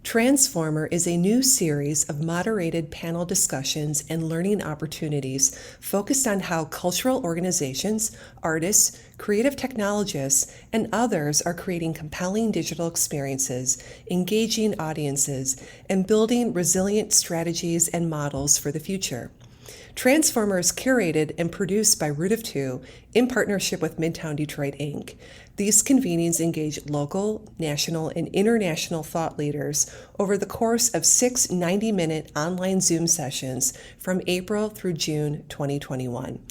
Transformer is a new series of moderated panel discussions and learning opportunities focused on how cultural organizations, artists, creative technologists, and others are creating compelling digital experiences, engaging audiences, and building resilient strategies and models for the future. Transformer is curated and produced by Root of Two in partnership with Midtown Detroit, Inc. These convenings engage local, national, and international thought leaders over the course of 6 90-minute online Zoom sessions from April through June 2021.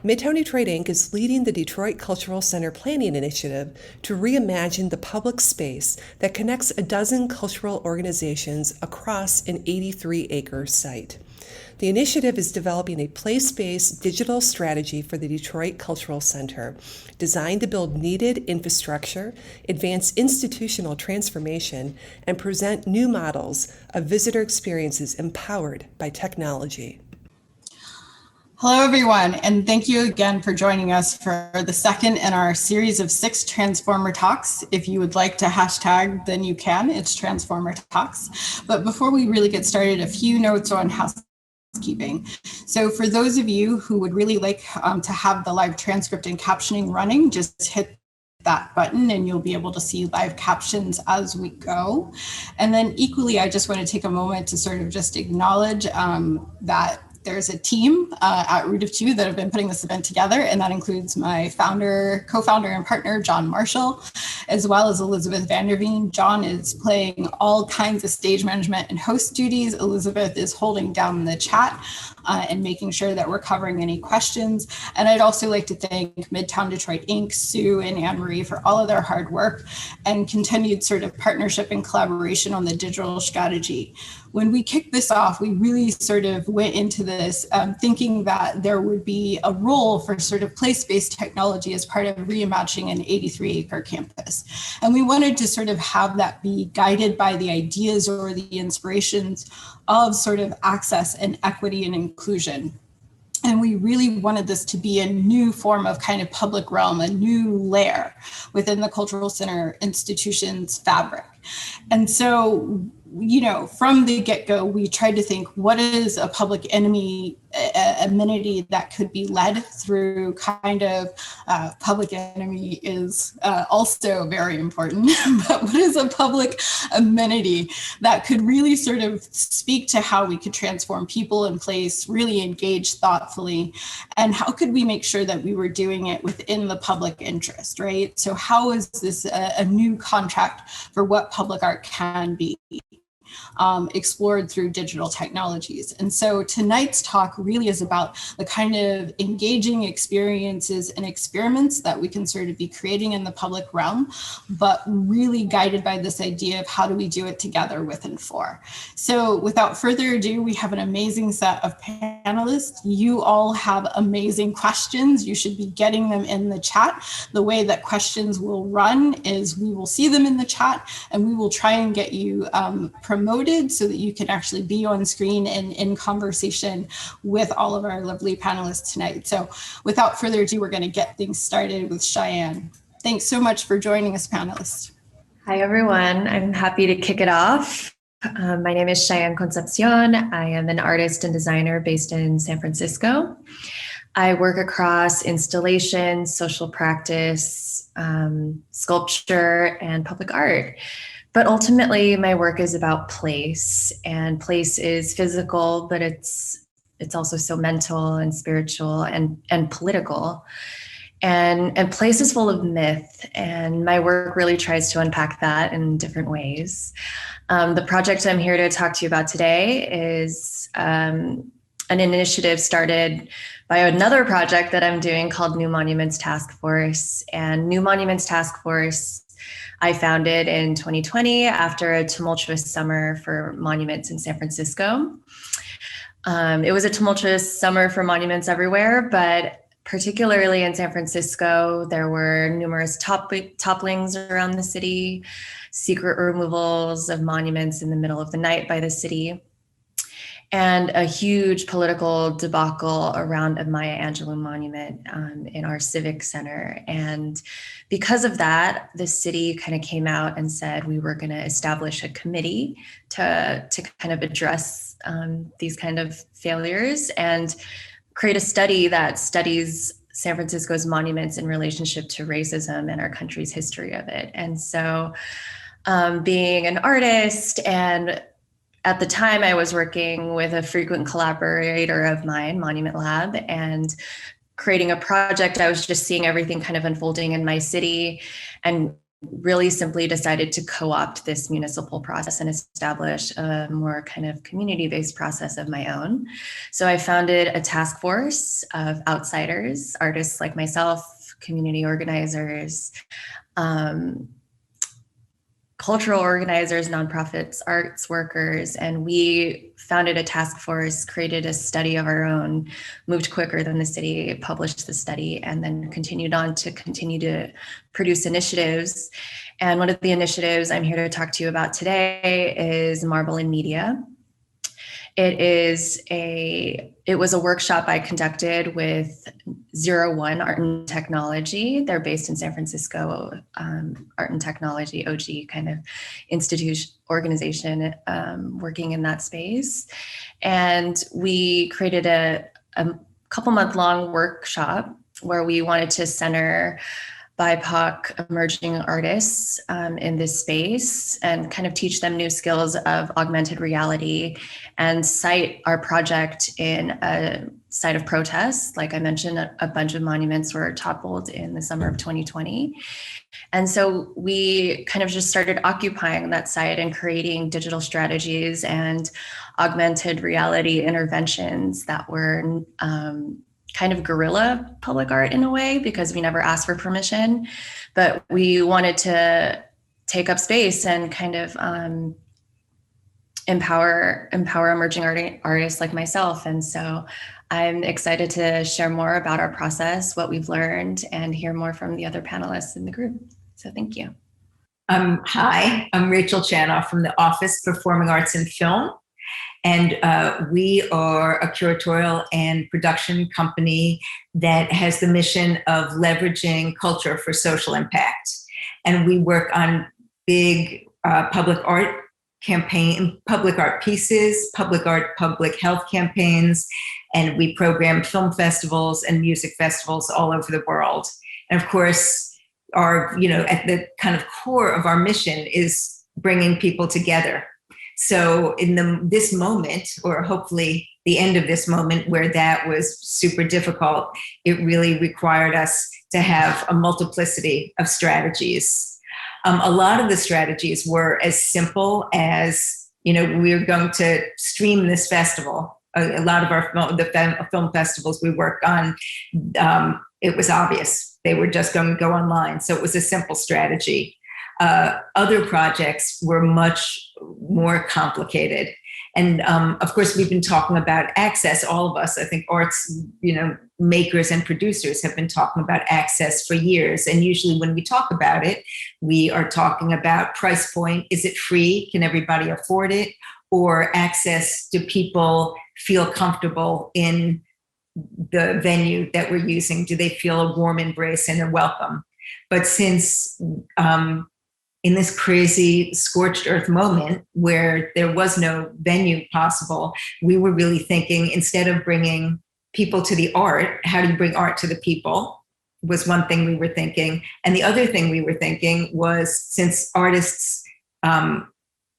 Midtown Detroit, Inc. is leading the Detroit Cultural Center Planning Initiative to reimagine the public space that connects a dozen cultural organizations across an 83-acre site. The initiative is developing a place-based digital strategy for the Detroit Cultural Center, designed to build needed infrastructure, advance institutional transformation, and present new models of visitor experiences empowered by technology. Hello, everyone, and thank you again for joining us for the second in our series of 6 Transformer Talks. If you would like to hashtag, then you can. It's Transformer Talks. But before we really get started, a few notes on housekeeping. So for those of you who would really like to have the live transcript and captioning running, just hit that button and you'll be able to see live captions as we go. And then equally, I just want to take a moment to sort of just acknowledge that there's a team at Root of Two that have been putting this event together, and that includes my co-founder and partner, John Marshall, as well as Elizabeth Vanderveen. John is playing all kinds of stage management and host duties. Elizabeth is holding down the chat and making sure that we're covering any questions. And I'd also like to thank Midtown Detroit, Inc., Sue and Anne-Marie for all of their hard work and continued sort of partnership and collaboration on the digital strategy. When we kicked this off, we really sort of went into this thinking that there would be a role for sort of place-based technology as part of reimagining an 83-acre campus. And we wanted to sort of have that be guided by the ideas or the inspirations of sort of access and equity and inclusion. And we really wanted this to be a new form of kind of public realm, a new layer within the cultural center institution's fabric. And so, you know, from the get-go, we tried to think, what is a public amenity that could be led through kind of public enemy is also very important, but what is a public amenity that could really sort of speak to how we could transform people and place, really engage thoughtfully, and how could we make sure that we were doing it within the public interest, right? So how is this a new contract for what public art can be? Explored through digital technologies. And so tonight's talk really is about the kind of engaging experiences and experiments that we can sort of be creating in the public realm, but really guided by this idea of how do we do it together with and for. So without further ado, we have an amazing set of panelists. You all have amazing questions. You should be getting them in the chat. The way that questions will run is we will see them in the chat and we will try and get you promoted so that you can actually be on screen and in conversation with all of our lovely panelists tonight. So without further ado, we're going to get things started with Cheyenne. Thanks so much for joining us, panelists. Hi, everyone. I'm happy to kick it off. My name is Cheyenne Concepcion. I am an artist and designer based in San Francisco. I work across installation, social practice, sculpture, and public art. But ultimately, my work is about place, and place is physical, but it's also so mental and spiritual and political. And place is full of myth, and my work really tries to unpack that in different ways. The project I'm here to talk to you about today is an initiative started by another project that I'm doing called New Monuments Task Force. And New Monuments Task Force I founded in 2020 after a tumultuous summer for monuments in San Francisco. It was a tumultuous summer for monuments everywhere, but particularly in San Francisco, there were numerous topplings around the city, secret removals of monuments in the middle of the night by the city. and a huge political debacle around a Maya Angelou monument in our civic center. And because of that, the city kind of came out and said we were going to establish a committee to kind of address these kind of failures and create a study that studies San Francisco's monuments in relationship to racism and our country's history of it. And so being an artist, and at the time I was working with a frequent collaborator of mine, Monument Lab, and creating a project, I was just seeing everything kind of unfolding in my city, and really simply decided to co-opt this municipal process and establish a more kind of community-based process of my own. So I founded a task force of outsiders, artists like myself, community organizers, cultural organizers, nonprofits, arts workers, and we founded a task force, created a study of our own, moved quicker than the city, published the study, and then continued on to continue to produce initiatives. And one of the initiatives I'm here to talk to you about today is Marble in Media. It was a workshop I conducted with 01 Art and Technology. They're based in San Francisco, Art and Technology, OG kind of institution, organization working in that space. And we created a couple month long workshop where we wanted to center BIPOC emerging artists in this space and kind of teach them new skills of augmented reality and cite our project in a site of protest. Like I mentioned, a bunch of monuments were toppled in the summer of 2020. And so we kind of just started occupying that site and creating digital strategies and augmented reality interventions that were kind of guerrilla public art in a way, because we never asked for permission, but we wanted to take up space and kind of empower emerging artists like myself. And so I'm excited to share more about our process, what we've learned, and hear more from the other panelists in the group. So thank you. Hi, I'm Rachel Chanoff from the Office Performing Arts and Film. And we are a curatorial and production company that has the mission of leveraging culture for social impact. And we work on big public art pieces, public health campaigns, and we program film festivals and music festivals all over the world. And of course, at the kind of core of our mission is bringing people together. So in this moment, or hopefully the end of this moment where that was super difficult, it really required us to have a multiplicity of strategies. A lot of the strategies were as simple as, we're going to stream this festival. A lot of the film festivals we worked on, it was obvious. They were just going to go online. So it was a simple strategy. Other projects were much more complicated. And of course, we've been talking about access, all of us. I think arts, makers and producers have been talking about access for years. And usually when we talk about it, we are talking about price point. Is it free? Can everybody afford it? Or access, do people feel comfortable in the venue that we're using? Do they feel a warm embrace and a welcome? But since in this crazy scorched earth moment where there was no venue possible, we were really thinking, instead of bringing people to the art, how do you bring art to the people? Was one thing we were thinking. And the other thing we were thinking was, since artists'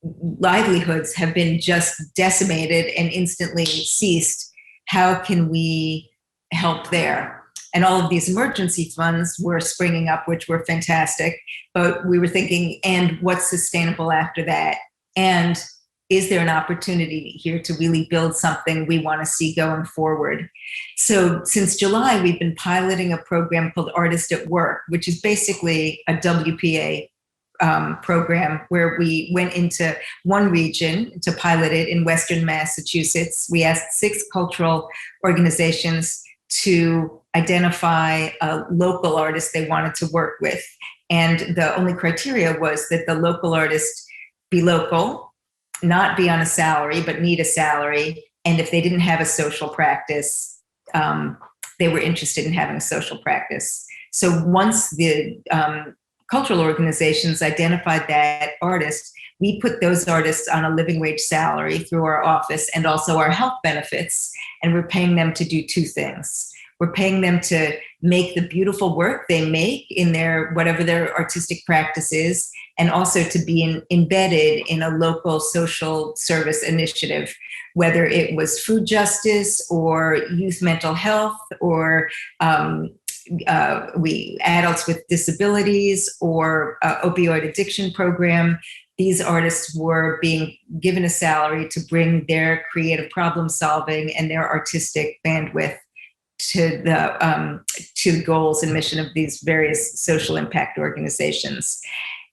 livelihoods have been just decimated and instantly ceased, how can we help there? And all of these emergency funds were springing up, which were fantastic. But we were thinking, and what's sustainable after that? And is there an opportunity here to really build something we want to see going forward? So since July, we've been piloting a program called Artist at Work, which is basically a WPA program where we went into one region to pilot it in Western Massachusetts. We asked 6 cultural organizations to identify a local artist they wanted to work with. And the only criteria was that the local artist be local, not be on a salary, but need a salary, And if they didn't have a social practice, they were interested in having a social practice. So once the cultural organizations identified that artist, we put those artists on a living wage salary through our office and also our health benefits. And we're paying them to do two things. We're paying them to make the beautiful work they make in their, whatever their artistic practice is, and also to be embedded in a local social service initiative, whether it was food justice or youth mental health or adults with disabilities or opioid addiction program. These artists were being given a salary to bring their creative problem solving and their artistic bandwidth to the goals and mission of these various social impact organizations.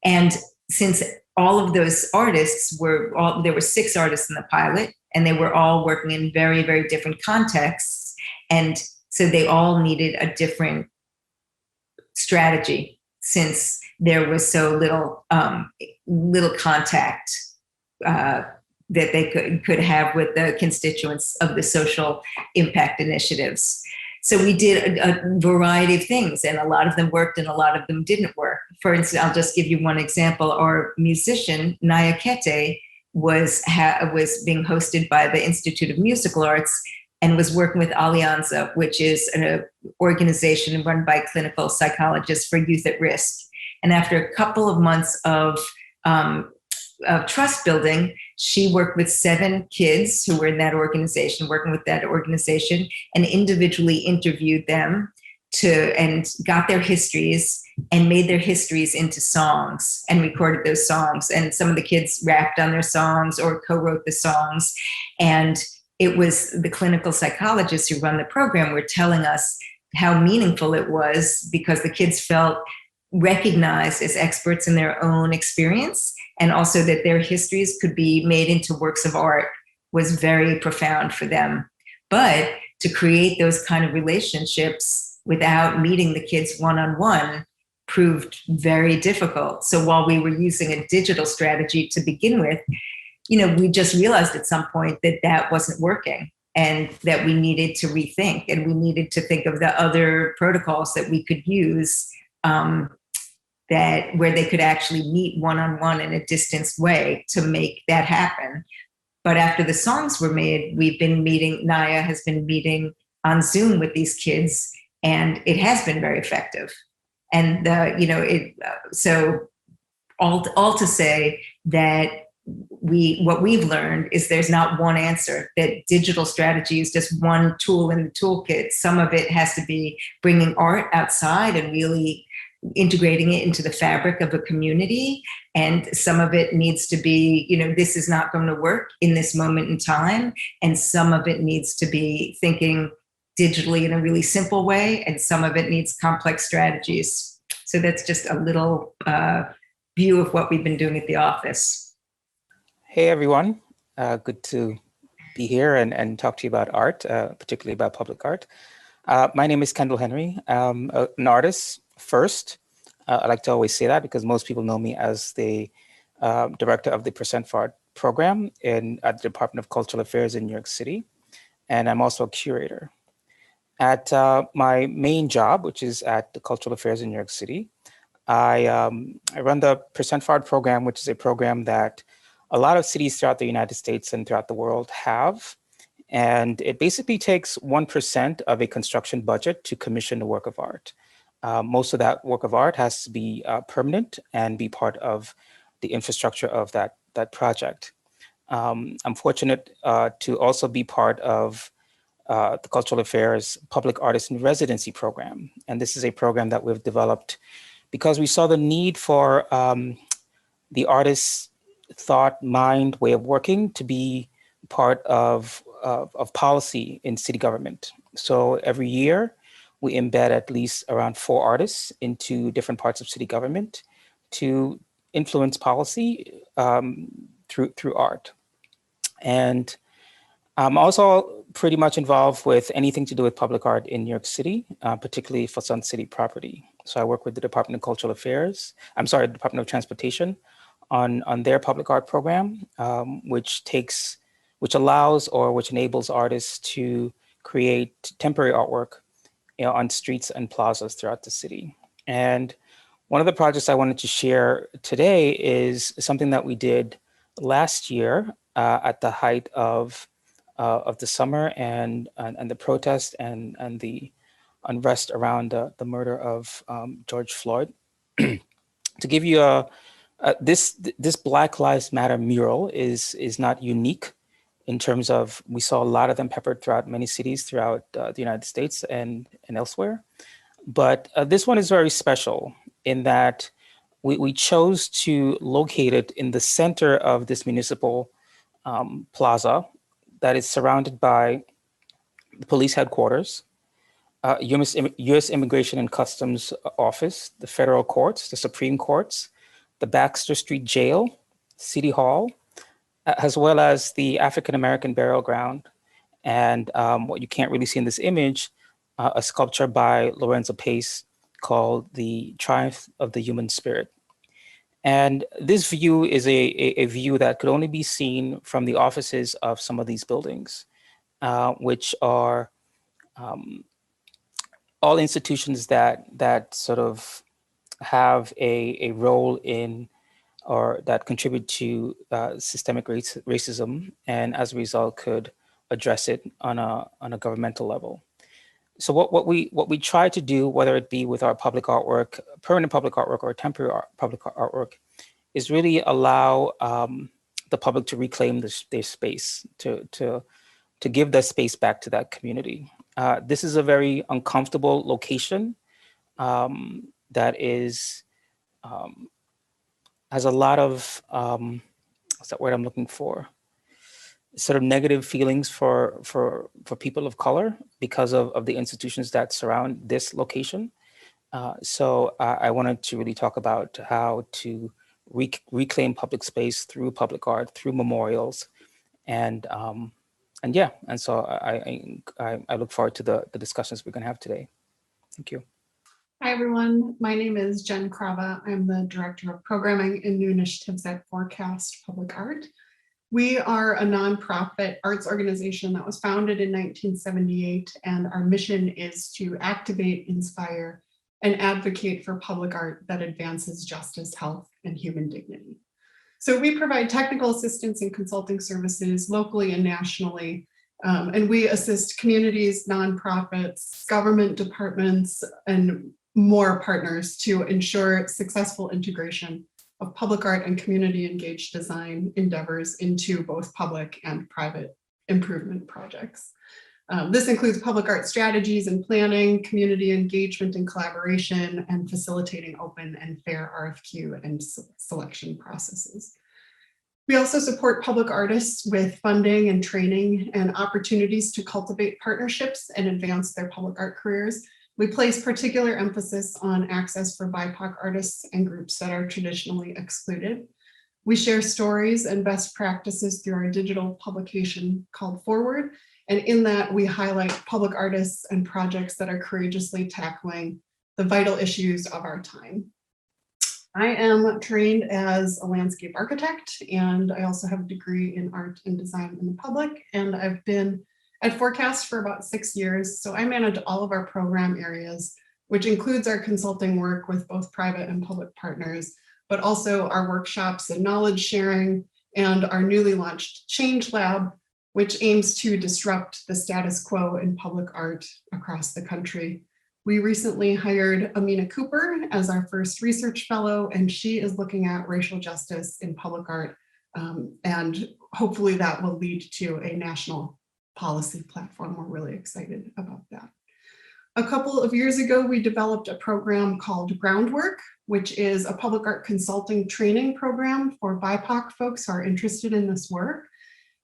And since all of those artists there were 6 artists in the pilot, and they were all working in very, very different contexts. And so they all needed a different strategy, since there was so little contact that they could have with the constituents of the social impact initiatives. So we did a variety of things, and a lot of them worked and a lot of them didn't work. For instance, I'll just give you one example. Our musician, Naya Kete, was being hosted by the Institute of Musical Arts and was working with Alianza, which is an organization run by clinical psychologists for youth at risk. And after a couple of months of trust building, she worked with 7 kids who were in that organization, working with that organization, and individually interviewed them and got their histories and made their histories into songs and recorded those songs. And some of the kids rapped on their songs or co-wrote the songs. And it was the clinical psychologists who run the program were telling us how meaningful it was, because the kids felt recognized as experts in their own experience, and also that their histories could be made into works of art was very profound for them. But to create those kind of relationships without meeting the kids one-on-one proved very difficult. So while we were using a digital strategy to begin with, we just realized at some point that that wasn't working, and that we needed to rethink, and we needed to think of the other protocols that we could use where they could actually meet one-on-one in a distanced way to make that happen. But after the songs were made, Naya has been meeting on Zoom with these kids, and it has been very effective. And, so all to say that what we've learned is there's not one answer, that digital strategy is just one tool in the toolkit. Some of it has to be bringing art outside and really integrating it into the fabric of a community. And some of it needs to be, this is not going to work in this moment in time. And some of it needs to be thinking digitally in a really simple way. And some of it needs complex strategies. So that's just a little view of what we've been doing at the office. Hey, everyone. Good to be here and talk to you about art, particularly about public art. My name is Kendall Henry. I'm an artist first. I like to always say that because most people know me as the director of the Percent for Art program at the Department of Cultural Affairs in New York City. And I'm also a curator. At my main job, which is at the Cultural Affairs in New York City, I run the Percent for Art program, which is a program that a lot of cities throughout the United States and throughout the world have. And it basically takes 1% of a construction budget to commission a work of art. Most of that work of art has to be permanent and be part of the infrastructure of that project. I'm fortunate to also be part of the Cultural Affairs Public Artist in Residency program. And this is a program that we've developed because we saw the need for the artist's thought, mind, way of working to be part of policy in city government. So every year, we embed at least around 4 artists into different parts of city government to influence policy through art. And I'm also pretty much involved with anything to do with public art in New York City, particularly for Sun City property. So I work with the Department of Cultural Affairs, the Department of Transportation on their public art program, which takes which allows or which enables artists to create temporary artwork, on streets and plazas throughout the city. And one of the projects I wanted to share today is something that we did last year at the height of the summer and the protest and the unrest around the murder of George Floyd. To give you this Black Lives Matter mural is not unique in terms of, we saw a lot of them peppered throughout many cities throughout the United States and elsewhere. But this one is very special in that we chose to locate it in the center of this municipal plaza that is surrounded by the police headquarters, U.S. Immigration and Customs Office, the federal courts, the Supreme Courts, the Baxter Street Jail, City Hall, as well as the African American Burial Ground. And what you can't really see in this image, a sculpture by Lorenzo Pace called The Triumph of the Human Spirit. And this view is a view that could only be seen from the offices of some of these buildings, which are all institutions that sort of have a role in or that contribute to systemic racism, and as a result could address it on a governmental level. So what we try to do, whether it be with our public artwork, permanent public artwork, or temporary public artwork, is really allow the public to reclaim their space, to give that space back to that community. This is a very uncomfortable location that is has a lot of what's that word I'm looking for? Sort of negative feelings for people of color because of the institutions that surround this location. So I wanted to really talk about how to reclaim public space through public art, through memorials, and yeah. And so I look forward to the discussions we're going to have today. Thank you. Hi, everyone. My name is Jen Crava. I'm the Director of Programming and New Initiatives at Forecast Public Art. We are a nonprofit arts organization that was founded in 1978, and our mission is to activate, inspire, and advocate for public art that advances justice, health, and human dignity. So we provide technical assistance and consulting services locally and nationally. And we assist communities, nonprofits, government departments, and more partners to ensure successful integration of public art and community engaged design endeavors into both public and private improvement projects. This includes public art strategies and planning, community engagement and collaboration, and facilitating open and fair RFQ and selection processes. We also support public artists with funding and training and opportunities to cultivate partnerships and advance their public art careers. We place particular emphasis on access for BIPOC artists and groups that are traditionally excluded. We share stories and best practices through our digital publication called Forward. And in that, we highlight public artists and projects that are courageously tackling the vital issues of our time. I am trained as a landscape architect, and I also have a degree in art and design in the public, and I've been at Forecast for about 6 years. So I manage all of our program areas, which includes our consulting work with both private and public partners, but also our workshops and knowledge sharing, and our newly launched Change Lab, which aims to disrupt the status quo in public art across the country. We recently hired Amina Cooper as our first research fellow, and she is looking at racial justice in public art. And hopefully that will lead to a national policy platform. We're really excited about that. A couple of years ago, we developed a program called Groundwork, which is a public art consulting training program for BIPOC folks who are interested in this work.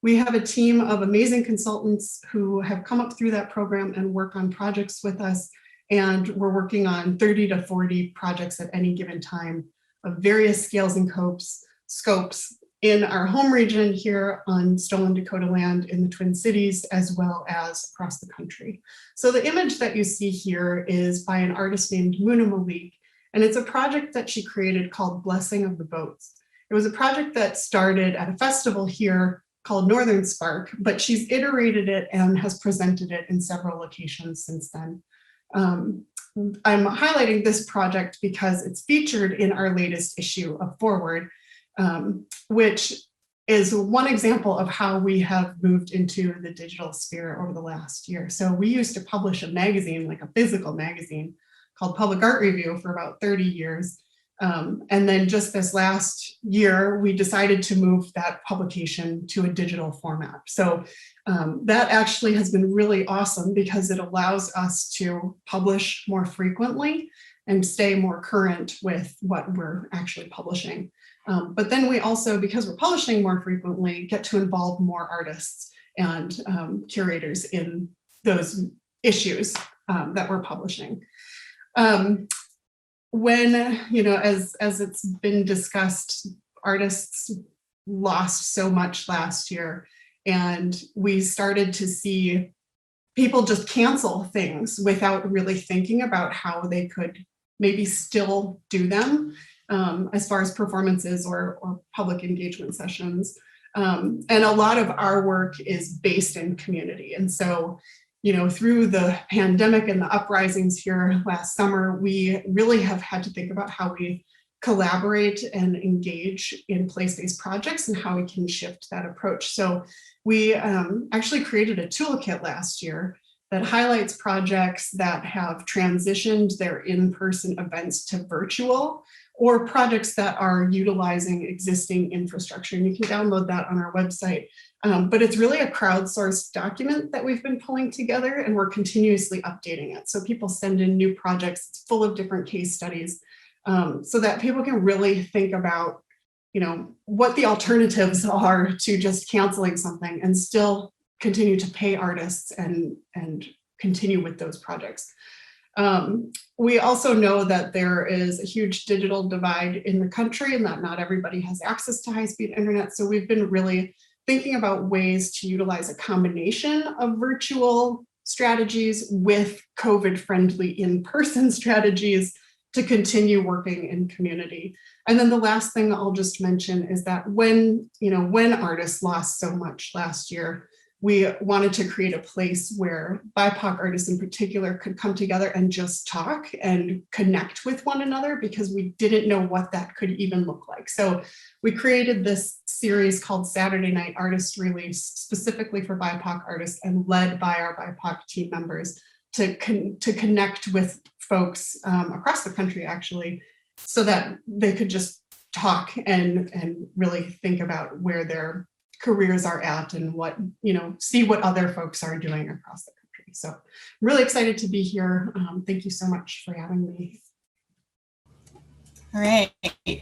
We have a team of amazing consultants who have come up through that program and work on projects with us. And we're working on 30 to 40 projects at any given time of various scales and scopes in our home region here on stolen Dakota land in the Twin Cities, as well as across the country. So the image that you see here is by an artist named Muna Malik, and it's a project that she created called Blessing of the Boats. It was a project that started at a festival here called Northern Spark, but she's iterated it and has presented it in several locations since then. I'm highlighting this project because it's featured in our latest issue of Forward, which is one example of how we have moved into the digital sphere over the last year. So we used to publish a magazine, like a physical magazine called Public Art Review, for about 30 years. And then just this last year, we decided to move that publication to a digital format. So that actually has been really awesome because it allows us to publish more frequently and stay more current with what we're actually publishing. But then we also, because we're publishing more frequently, get to involve more artists and curators in those issues that we're publishing. When, you know, as it's been discussed, artists lost so much last year, and we started to see people just cancel things without really thinking about how they could maybe still do them, as far as performances or public engagement sessions. And a lot of our work is based in community. And so, you know, through the pandemic and the uprisings here last summer, we really have had to think about how we collaborate and engage in place-based projects and how we can shift that approach. So we actually created a toolkit last year that highlights projects that have transitioned their in-person events to virtual, or projects that are utilizing existing infrastructure. And you can download that on our website. But it's really a crowdsourced document that we've been pulling together, and we're continuously updating it. So people send in new projects, it's full of different case studies, so that people can really think about, you know, what the alternatives are to just canceling something and still continue to pay artists and continue with those projects. We also know that there is a huge digital divide in the country and that not everybody has access to high-speed internet. So we've been really thinking about ways to utilize a combination of virtual strategies with COVID-friendly in-person strategies to continue working in community. And then the last thing I'll just mention is that when artists lost so much last year, we wanted to create a place where BIPOC artists in particular could come together and just talk and connect with one another, because we didn't know what that could even look like. So we created this series called Saturday Night Artist Release, specifically for BIPOC artists and led by our BIPOC team members to connect with folks across the country, actually, so that they could just talk and really think about where their careers are at and what, see what other folks are doing across the country. So I'm really excited to be here. Thank you so much for having me. All right,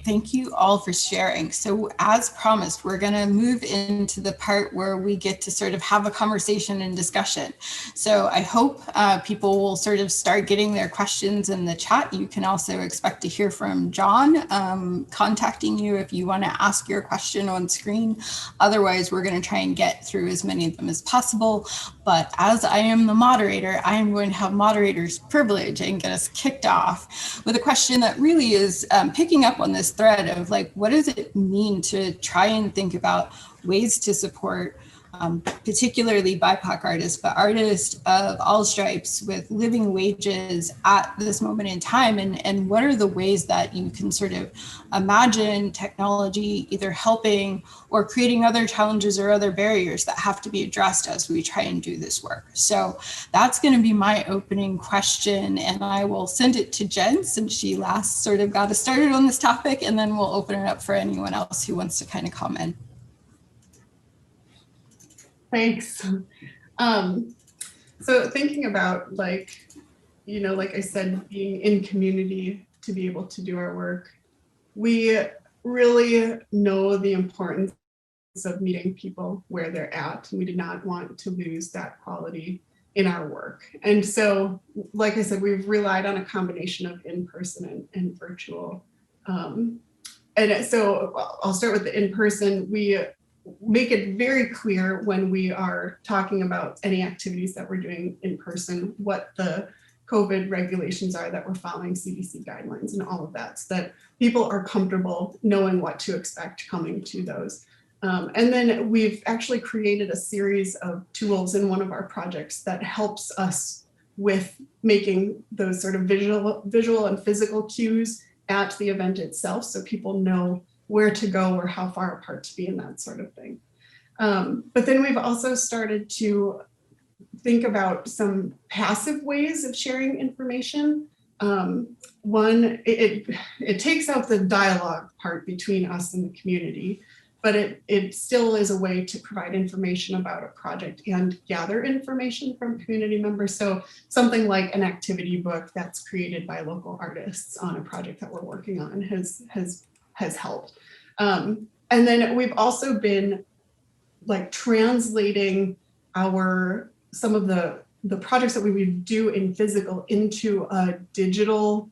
thank you all for sharing. So as promised, we're going to move into the part where we get to sort of have a conversation and discussion. So I hope people will sort of start getting their questions in the chat. You can also expect to hear from John contacting you if you want to ask your question on screen. Otherwise, we're going to try and get through as many of them as possible. But as I am the moderator, I am going to have moderator's privilege and get us kicked off with a question that really is picking up on this thread of like, what does it mean to try and think about ways to support particularly BIPOC artists, but artists of all stripes with living wages at this moment in time? And what are the ways that you can sort of imagine technology either helping or creating other challenges or other barriers that have to be addressed as we try and do this work? So that's going to be my opening question, and I will send it to Jen since she last sort of got us started on this topic, and then we'll open it up for anyone else who wants to kind of comment. Thanks. So thinking about like I said, being in community to be able to do our work, we really know the importance of meeting people where they're at. And we did not want to lose that quality in our work. And so, like I said, we've relied on a combination of in-person and virtual. And so I'll start with the in-person. We make it very clear when we are talking about any activities that we're doing in person, what the COVID regulations are that we're following, CDC guidelines and all of that, so that people are comfortable knowing what to expect coming to those. And then we've actually created a series of tools in one of our projects that helps us with making those sort of visual and physical cues at the event itself, so people know where to go or how far apart to be and that sort of thing. But then we've also started to think about some passive ways of sharing information. One, it takes out the dialogue part between us and the community, but it still is a way to provide information about a project and gather information from community members. So something like an activity book that's created by local artists on a project that we're working on has helped. And then we've also been like translating some of the projects that we would do in physical into a digital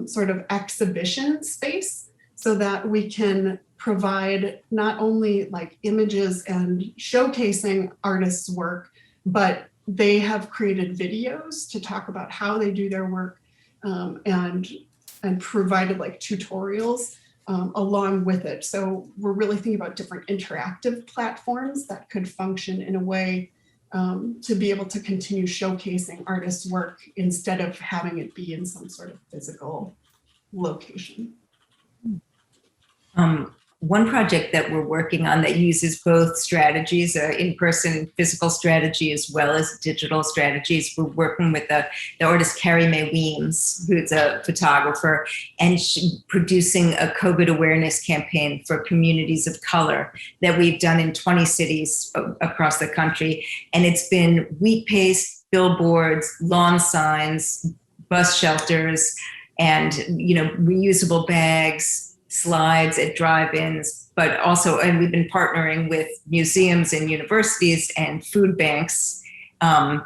sort of exhibition space, so that we can provide not only like images and showcasing artists' work, but they have created videos to talk about how they do their work, and provided like tutorials along with it. So we're really thinking about different interactive platforms that could function in a way to be able to continue showcasing artists' work instead of having it be in some sort of physical location. One project that we're working on that uses both strategies, in-person physical strategy as well as digital strategies. We're working with the artist Carrie Mae Weems, who's a photographer, and producing a COVID awareness campaign for communities of color that we've done in 20 cities across the country. And it's been wheat-paste, billboards, lawn signs, bus shelters, and reusable bags, slides at drive-ins, but also, and we've been partnering with museums and universities and food banks. And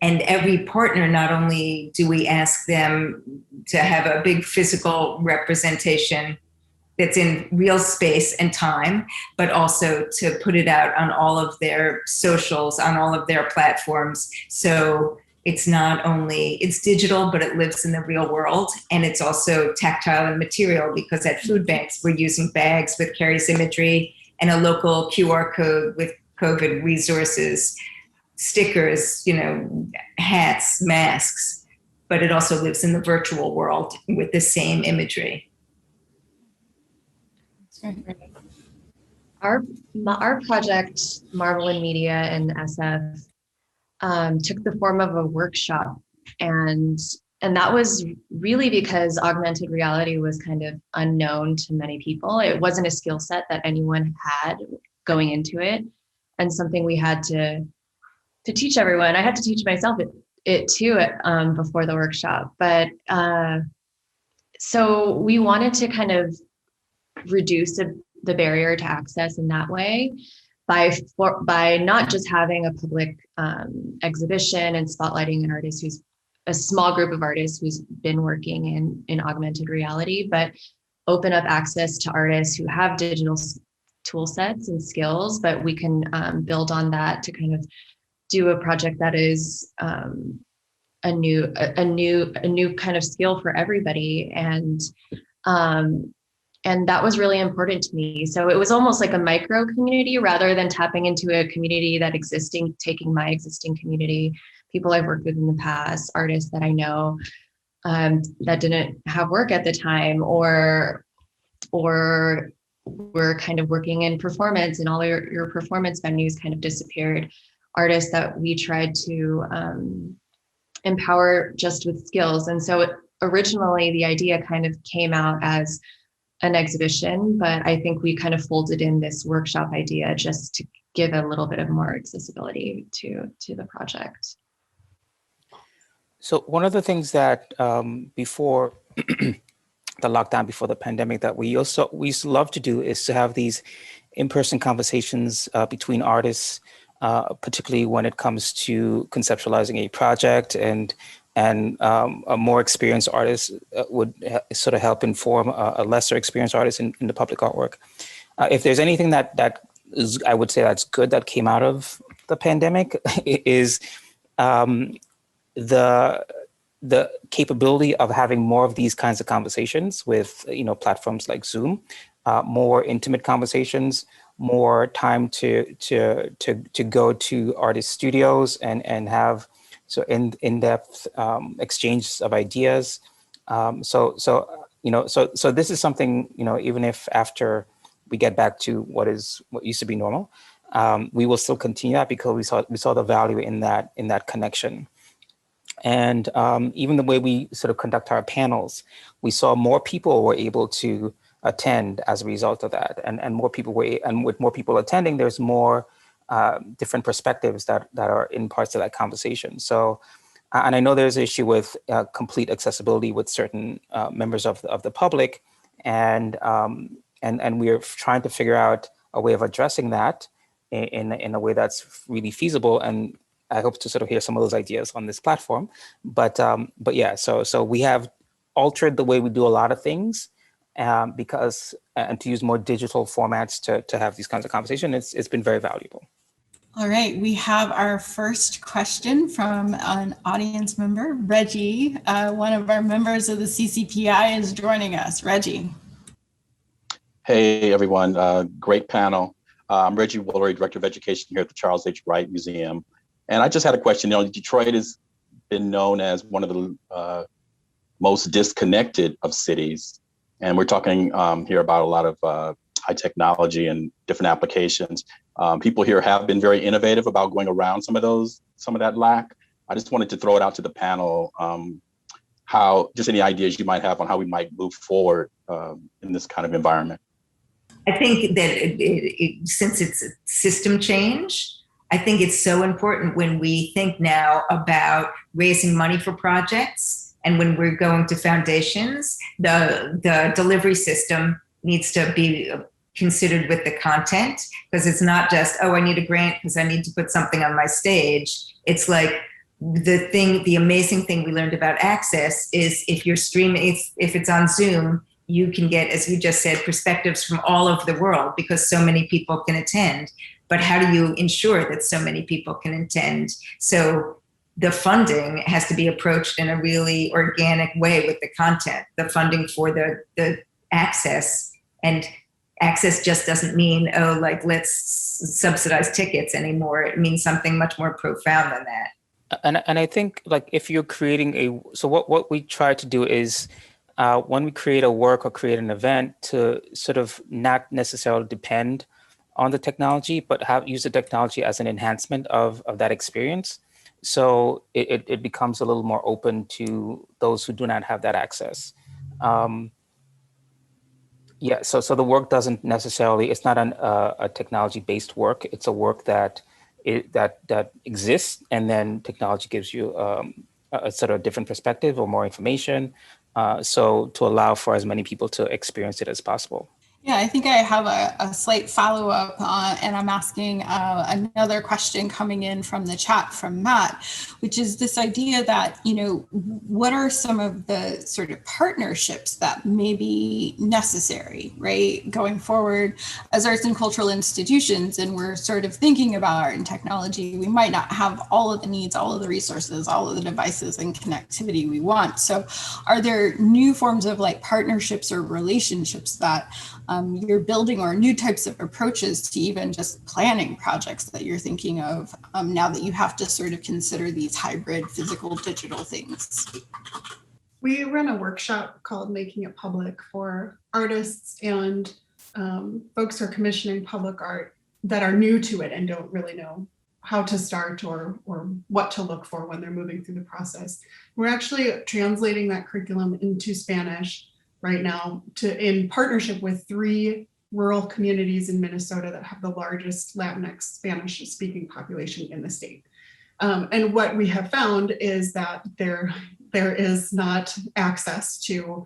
every partner, not only do we ask them to have a big physical representation that's in real space and time, but also to put it out on all of their socials, on all of their platforms. So it's not only, it's digital, but it lives in the real world. And it's also tactile and material, because at food banks, we're using bags with Carrie's imagery and a local QR code with COVID resources, stickers, hats, masks, but it also lives in the virtual world with the same imagery. Our project, Marvel in Media and SF, took the form of a workshop, and that was really because augmented reality was kind of unknown to many people. It wasn't a skill set that anyone had going into it, and something we had to teach everyone. I had to teach myself it too before the workshop. But so we wanted to kind of reduce the barrier to access in that way, by not just having a public exhibition and spotlighting an artist who's a small group of artists who's been working in augmented reality, but open up access to artists who have digital tool sets and skills, but we can build on that to kind of do a project that is a new kind of skill for everybody. And that was really important to me. So it was almost like a micro community rather than tapping into a community taking my existing community, people I've worked with in the past, artists that I know that didn't have work at the time, or were kind of working in performance, and all your performance venues kind of disappeared. Artists that we tried to empower just with skills. And so originally the idea kind of came out as an exhibition, but I think we kind of folded in this workshop idea just to give a little bit of more accessibility to the project. So one of the things that before the lockdown, before the pandemic, that we used to love to do is to have these in-person conversations between artists, particularly when it comes to conceptualizing a project, and a more experienced artist would sort of help inform a lesser experienced artist in the public artwork. If there's anything that is, I would say, that's good that came out of the pandemic, is the capability of having more of these kinds of conversations with platforms like Zoom, more intimate conversations, more time to go to artist studios and have so in-depth exchanges of ideas. So this is something, even if after we get back to what used to be normal, we will still continue that because we saw the value in that connection. And even the way we sort of conduct our panels, we saw more people were able to attend as a result of that, and more people and with more people attending, there's more different perspectives that are in parts of that conversation. So, and I know there's an issue with complete accessibility with certain members of the public, and we're trying to figure out a way of addressing that in a way that's really feasible. And I hope to sort of hear some of those ideas on this platform. But yeah, so we have altered the way we do a lot of things because and to use more digital formats to have these kinds of conversations. It's been very valuable. All right, we have our first question from an audience member, Reggie. One of our members of the CCPI is joining us. Reggie. Hey, everyone. Great panel. I'm Reggie Woolery, Director of Education here at the Charles H. Wright Museum. And I just had a question. Detroit has been known as one of the most disconnected of cities. And we're talking here about a lot of high technology and different applications. People here have been very innovative about going around some of that lack. I just wanted to throw it out to the panel, just any ideas you might have on how we might move forward in this kind of environment. I think that since it's a system change, I think it's so important when we think now about raising money for projects and when we're going to foundations, the delivery system needs to be considered with the content, because it's not just, oh, I need a grant because I need to put something on my stage. It's like the amazing thing we learned about access is if you're streaming, if it's on Zoom, you can get, as you just said, perspectives from all over the world because so many people can attend. But how do you ensure that so many people can attend? So the funding has to be approached in a really organic way with the content, the funding for the access. And access just doesn't mean, oh, like let's subsidize tickets anymore. It means something much more profound than that. And I think like if you're creating so what we try to do is when we create a work or create an event to sort of not necessarily depend on the technology, but use the technology as an enhancement of that experience. So it becomes a little more open to those who do not have that access. Yeah, so the work doesn't necessarily, it's not a technology-based work. It's a work that exists, and then technology gives you a sort of different perspective or more information. So to allow for as many people to experience it as possible. Yeah, I think I have a slight follow-up and I'm asking another question coming in from the chat from Matt, which is this idea that, what are some of the sort of partnerships that may be necessary, right, going forward as arts and cultural institutions, and we're sort of thinking about art and technology, we might not have all of the needs, all of the resources, all of the devices and connectivity we want. So are there new forms of like partnerships or relationships that you're building, or new types of approaches to even just planning projects that you're thinking of now that you have to sort of consider these hybrid physical digital things? We run a workshop called Making It Public for artists and folks who are commissioning public art that are new to it and don't really know how to start or what to look for when they're moving through the process. We're actually translating that curriculum into Spanish right now in partnership with 3 rural communities in Minnesota that have the largest Latinx Spanish speaking population in the state. And what we have found is that there is not access to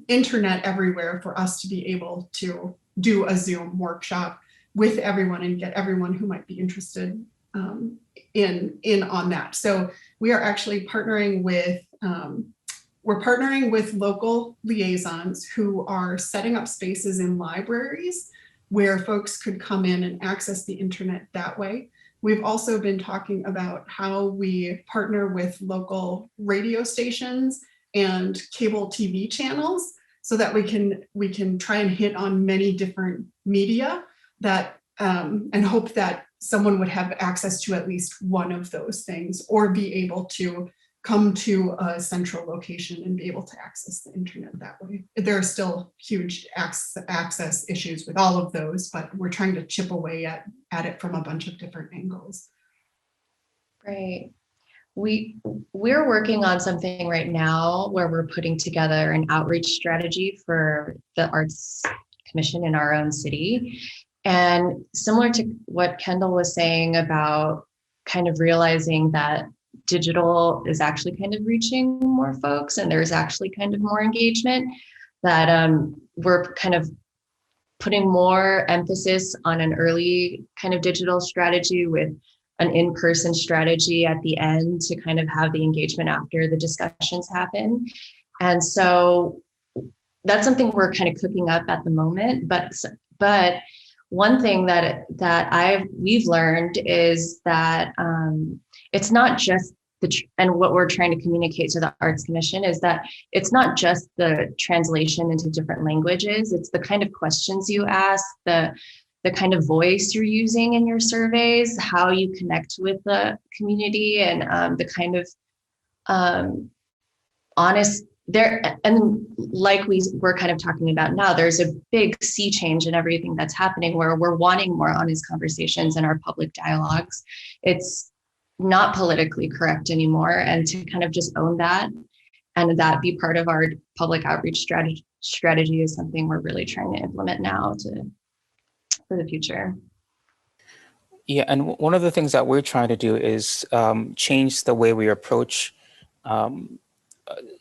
internet everywhere for us to be able to do a Zoom workshop with everyone and get everyone who might be interested in on that. So we are actually partnering with we're partnering with local liaisons who are setting up spaces in libraries where folks could come in and access the internet that way. We've also been talking about how we partner with local radio stations and cable TV channels so that we can try and hit on many different media that and hope that someone would have access to at least one of those things, or be able to come to a central location and be able to access the internet that way. There are still huge access issues with all of those, but we're trying to chip away at it from a bunch of different angles. Right. We're working on something right now where we're putting together an outreach strategy for the Arts Commission in our own city. And similar to what Kendall was saying about kind of realizing that digital is actually kind of reaching more folks and there's actually kind of more engagement, that we're kind of putting more emphasis on an early kind of digital strategy with an in-person strategy at the end to kind of have the engagement after the discussions happen. And so that's something we're kind of cooking up at the moment. But one thing that we've learned is that it's not just and what we're trying to communicate to the Arts Commission is that it's not just the translation into different languages, it's the kind of questions you ask, the kind of voice you're using in your surveys, how you connect with the community, and the kind of honest there. And like we're kind of talking about now, there's a big sea change in everything that's happening where we're wanting more honest conversations in our public dialogues. It's not politically correct anymore, and to kind of just own that and that be part of our public outreach strategy is something we're really trying to implement now for the future. Yeah, and one of the things that we're trying to do is change the way we approach,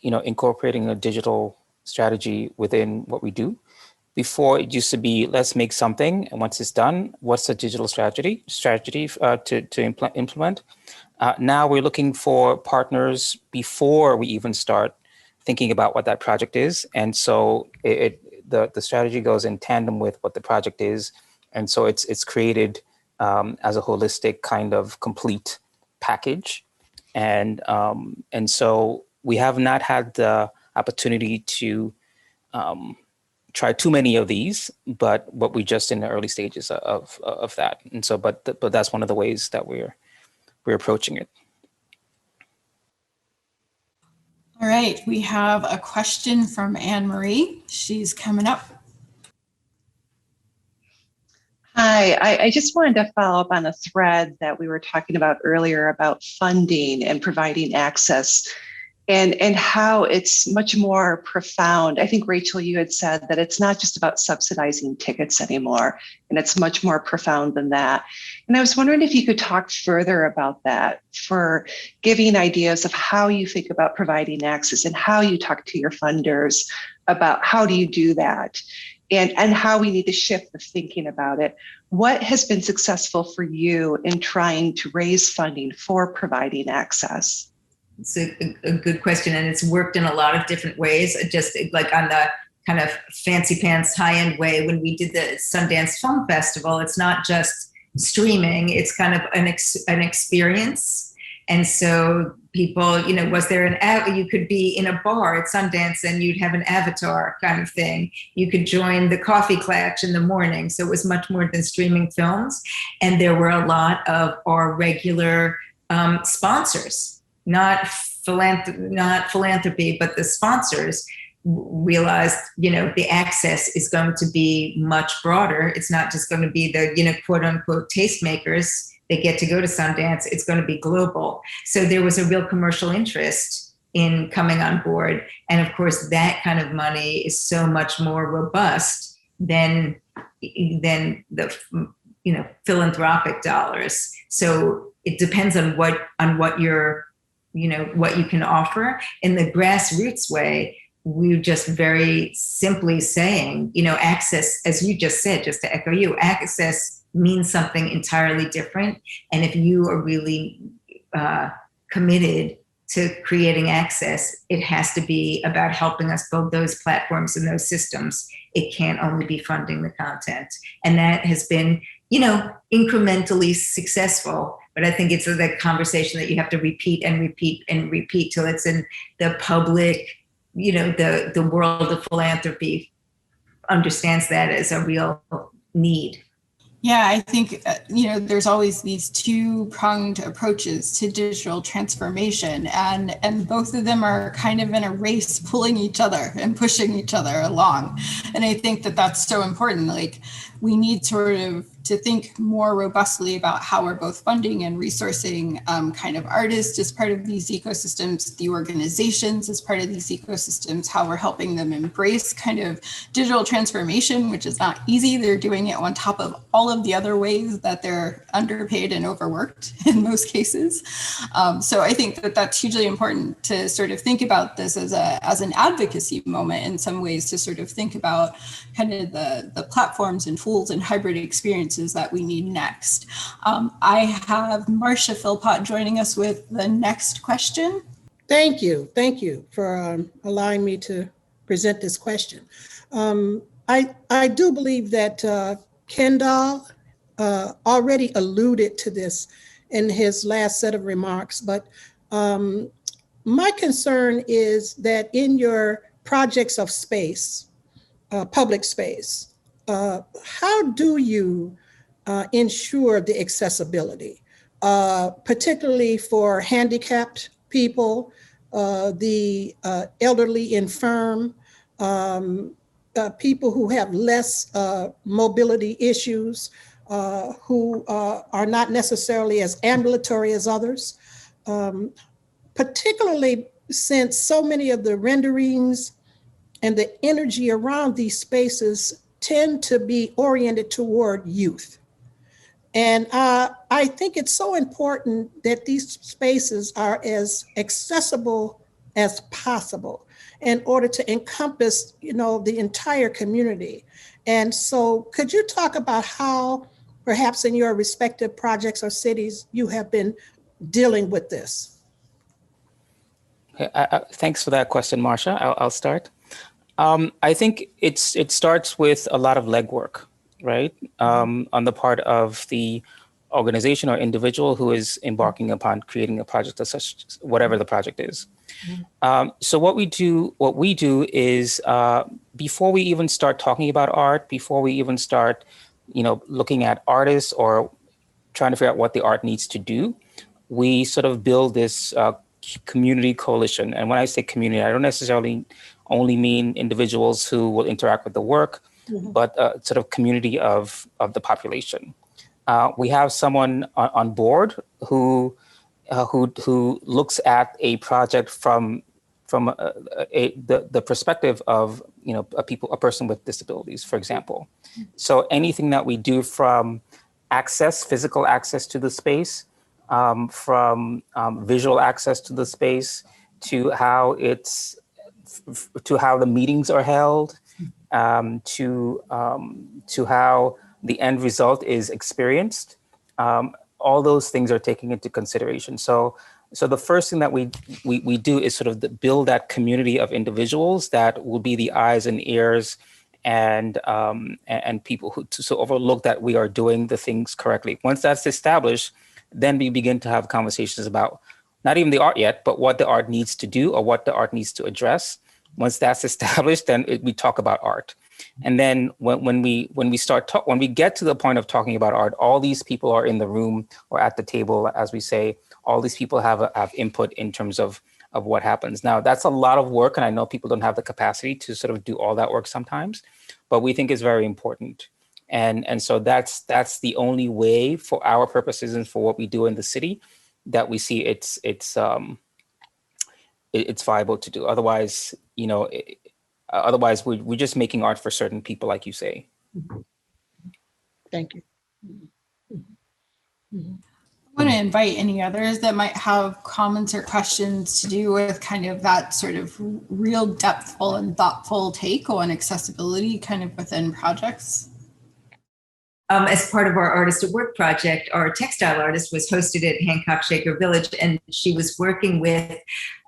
incorporating a digital strategy within what we do. Before, it used to be, let's make something, and once it's done, what's the digital strategy to implement? Now we're looking for partners before we even start thinking about what that project is, and so the strategy goes in tandem with what the project is, and so it's created as a holistic kind of complete package, and so we have not had the opportunity to try too many of these, but we just in the early stages of that. And so, but that's one of the ways that we're approaching it. All right, we have a question from Anne Marie. She's coming up. Hi, I just wanted to follow up on a thread that we were talking about earlier about funding and providing access. And how it's much more profound. I think, Rachel, you had said that it's not just about subsidizing tickets anymore, and it's much more profound than that. And I was wondering if you could talk further about that, for giving ideas of how you think about providing access and how you talk to your funders about how do you do that, and how we need to shift the thinking about it. What has been successful for you in trying to raise funding for providing access? It's a good question, and it's worked in a lot of different ways. Just like on the kind of fancy pants high end way, when we did the Sundance Film Festival, it's not just streaming; it's kind of an experience. And so people, was there you could be in a bar at Sundance and you'd have an avatar kind of thing. You could join the coffee klatch in the morning. So it was much more than streaming films, and there were a lot of our regular sponsors. Not philanthropy, but the sponsors realized, the access is going to be much broader. It's not just going to be the, quote unquote, tastemakers that get to go to Sundance. It's going to be global. So there was a real commercial interest in coming on board. And of course, that kind of money is so much more robust than the, philanthropic dollars. So it depends on what you're, what you can offer. In the grassroots way, we're just very simply saying, access, as you just said, just to echo you, access means something entirely different. And if you are really committed to creating access, it has to be about helping us build those platforms and those systems. It can't only be funding the content. And that has been, incrementally successful. But I think it's that conversation that you have to repeat and repeat and repeat till it's in the public, the world of philanthropy understands that as a real need. Yeah, I think, there's always these two-pronged approaches to digital transformation, and both of them are kind of in a race pulling each other and pushing each other along. And I think that that's so important. Like, we need sort of to think more robustly about how we're both funding and resourcing kind of artists as part of these ecosystems, the organizations as part of these ecosystems, how we're helping them embrace kind of digital transformation, which is not easy. They're doing it on top of all of the other ways that they're underpaid and overworked in most cases. So I think that that's hugely important to sort of think about this as an advocacy moment in some ways, to sort of think about kind of the platforms and tools and hybrid experiences that we need next. I have Marcia Philpott joining us with the next question. Thank you. Thank you for allowing me to present this question. I do believe that Kendall already alluded to this in his last set of remarks, but my concern is that in your projects of space, public space, how do you ensure the accessibility, particularly for handicapped people, the elderly, infirm, people who have less mobility issues, who are not necessarily as ambulatory as others, particularly since so many of the renderings and the energy around these spaces tend to be oriented toward youth. And I think it's so important that these spaces are as accessible as possible in order to encompass, the entire community. And so could you talk about how, perhaps in your respective projects or cities, you have been dealing with this? Thanks for that question, Marcia. I'll start. I think it starts with a lot of legwork, right? On the part of the organization or individual who is embarking upon creating a project of such, whatever the project is. So what we do is before we even start talking about art, before we even start, looking at artists or trying to figure out what the art needs to do, we sort of build this community coalition. And when I say community, I don't necessarily only mean individuals who will interact with the work, but sort of community of the population. We have someone on board who looks at a project from the perspective of a person with disabilities, for example. So anything that we do from physical access to the space, from visual access to the space, to how the meetings are held, to how the end result is experienced. All those things are taken into consideration. So the first thing that we do is sort of build that community of individuals that will be the eyes and ears and people who to overlook that we are doing the things correctly. Once that's established, then we begin to have conversations about not even the art yet, but what the art needs to do or what the art needs to address. Once that's established, then we talk about art. And then when we get to the point of talking about art, all these people are in the room or at the table, as we say. All these people have input in terms of what happens. Now, that's a lot of work, and I know people don't have the capacity to sort of do all that work sometimes, but we think it's very important. And so that's the only way for our purposes and for what we do in the city that we see it's viable to do. Otherwise, we're just making art for certain people, like you say. Thank you. I want to invite any others that might have comments or questions to do with kind of that sort of real depthful and thoughtful take on accessibility kind of within projects. As part of our Artist at Work project, our textile artist was hosted at Hancock Shaker Village, and she was working with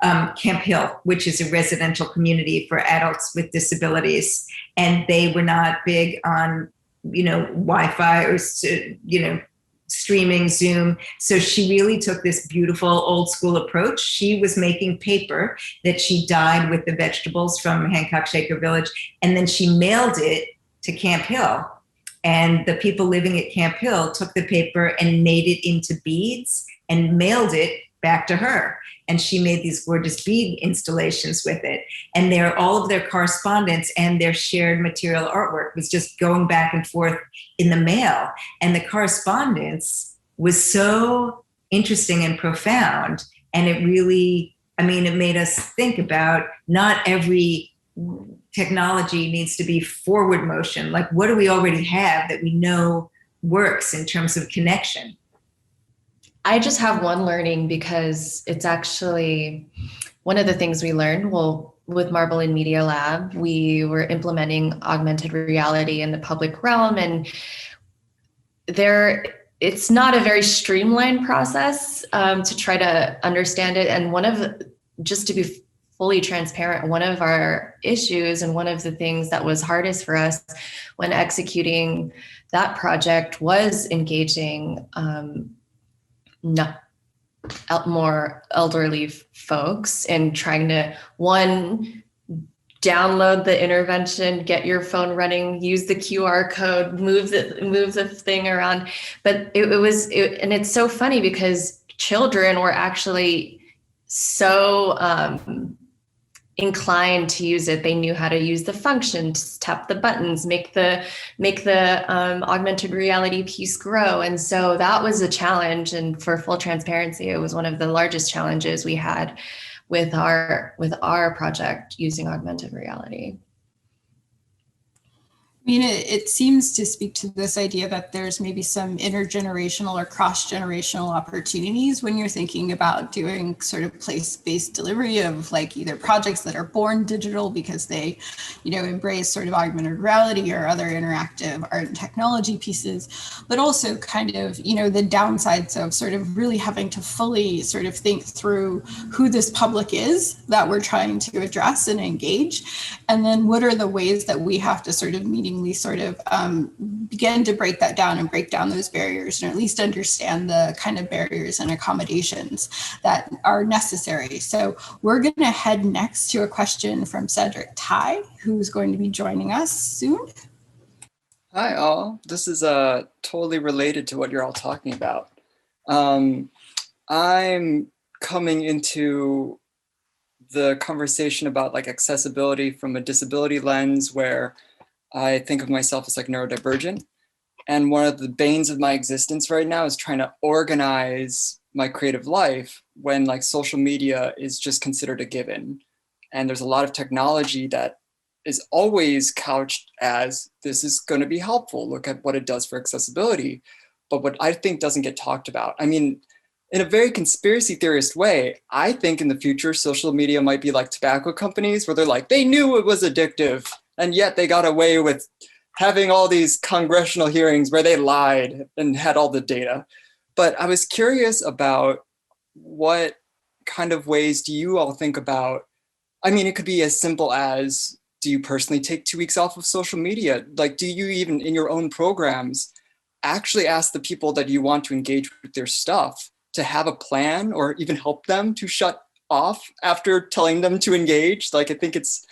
Camp Hill, which is a residential community for adults with disabilities. And they were not big on, Wi-Fi or, streaming Zoom. So she really took this beautiful old school approach. She was making paper that she dyed with the vegetables from Hancock Shaker Village, and then she mailed it to Camp Hill. And the people living at Camp Hill took the paper and made it into beads and mailed it back to her. And she made these gorgeous bead installations with it. And all of their correspondence and their shared material artwork was just going back and forth in the mail. And the correspondence was so interesting and profound. And it really, it made us think about not every technology needs to be forward motion. Like, what do we already have that we know works in terms of connection? I just have one learning, because it's actually one of the things we learned. Well, with Marble and Media Lab, we were implementing augmented reality in the public realm, and it's not a very streamlined process to try to understand it. And just to be fully transparent, one of our issues and one of the things that was hardest for us when executing that project was engaging more elderly folks and trying to, one, download the intervention, get your phone running, use the QR code, move the thing around. But and it's so funny because children were actually so inclined to use it. They knew how to use the functions, tap the buttons, make the augmented reality piece grow. And so that was a challenge. And for full transparency, it was one of the largest challenges we had with our project using augmented reality. It seems to speak to this idea that there's maybe some intergenerational or cross-generational opportunities when you're thinking about doing sort of place-based delivery of like either projects that are born digital because they, embrace sort of augmented reality or other interactive art and technology pieces, but also kind of, the downsides of sort of really having to fully sort of think through who this public is that we're trying to address and engage. And then what are the ways that we have to sort of sort of begin to break that down and break down those barriers, and at least understand the kind of barriers and accommodations that are necessary. So we're going to head next to a question from Cedric Tai, who's going to be joining us soon. Hi all, this is totally related to what you're all talking about. I'm coming into the conversation about like accessibility from a disability lens, where I think of myself as like neurodivergent. And one of the banes of my existence right now is trying to organize my creative life when like social media is just considered a given. And there's a lot of technology that is always couched as this is going to be helpful. Look at what it does for accessibility. But what I think doesn't get talked about, in a very conspiracy theorist way, I think in the future, social media might be like tobacco companies where they're like, they knew it was addictive, and yet they got away with having all these congressional hearings where they lied and had all the data. But I was curious about what kind of ways do you all think about, it could be as simple as, do you personally take 2 weeks off of social media? Like, do you even in your own programs actually ask the people that you want to engage with their stuff to have a plan or even help them to shut off after telling them to engage? Like, I think it's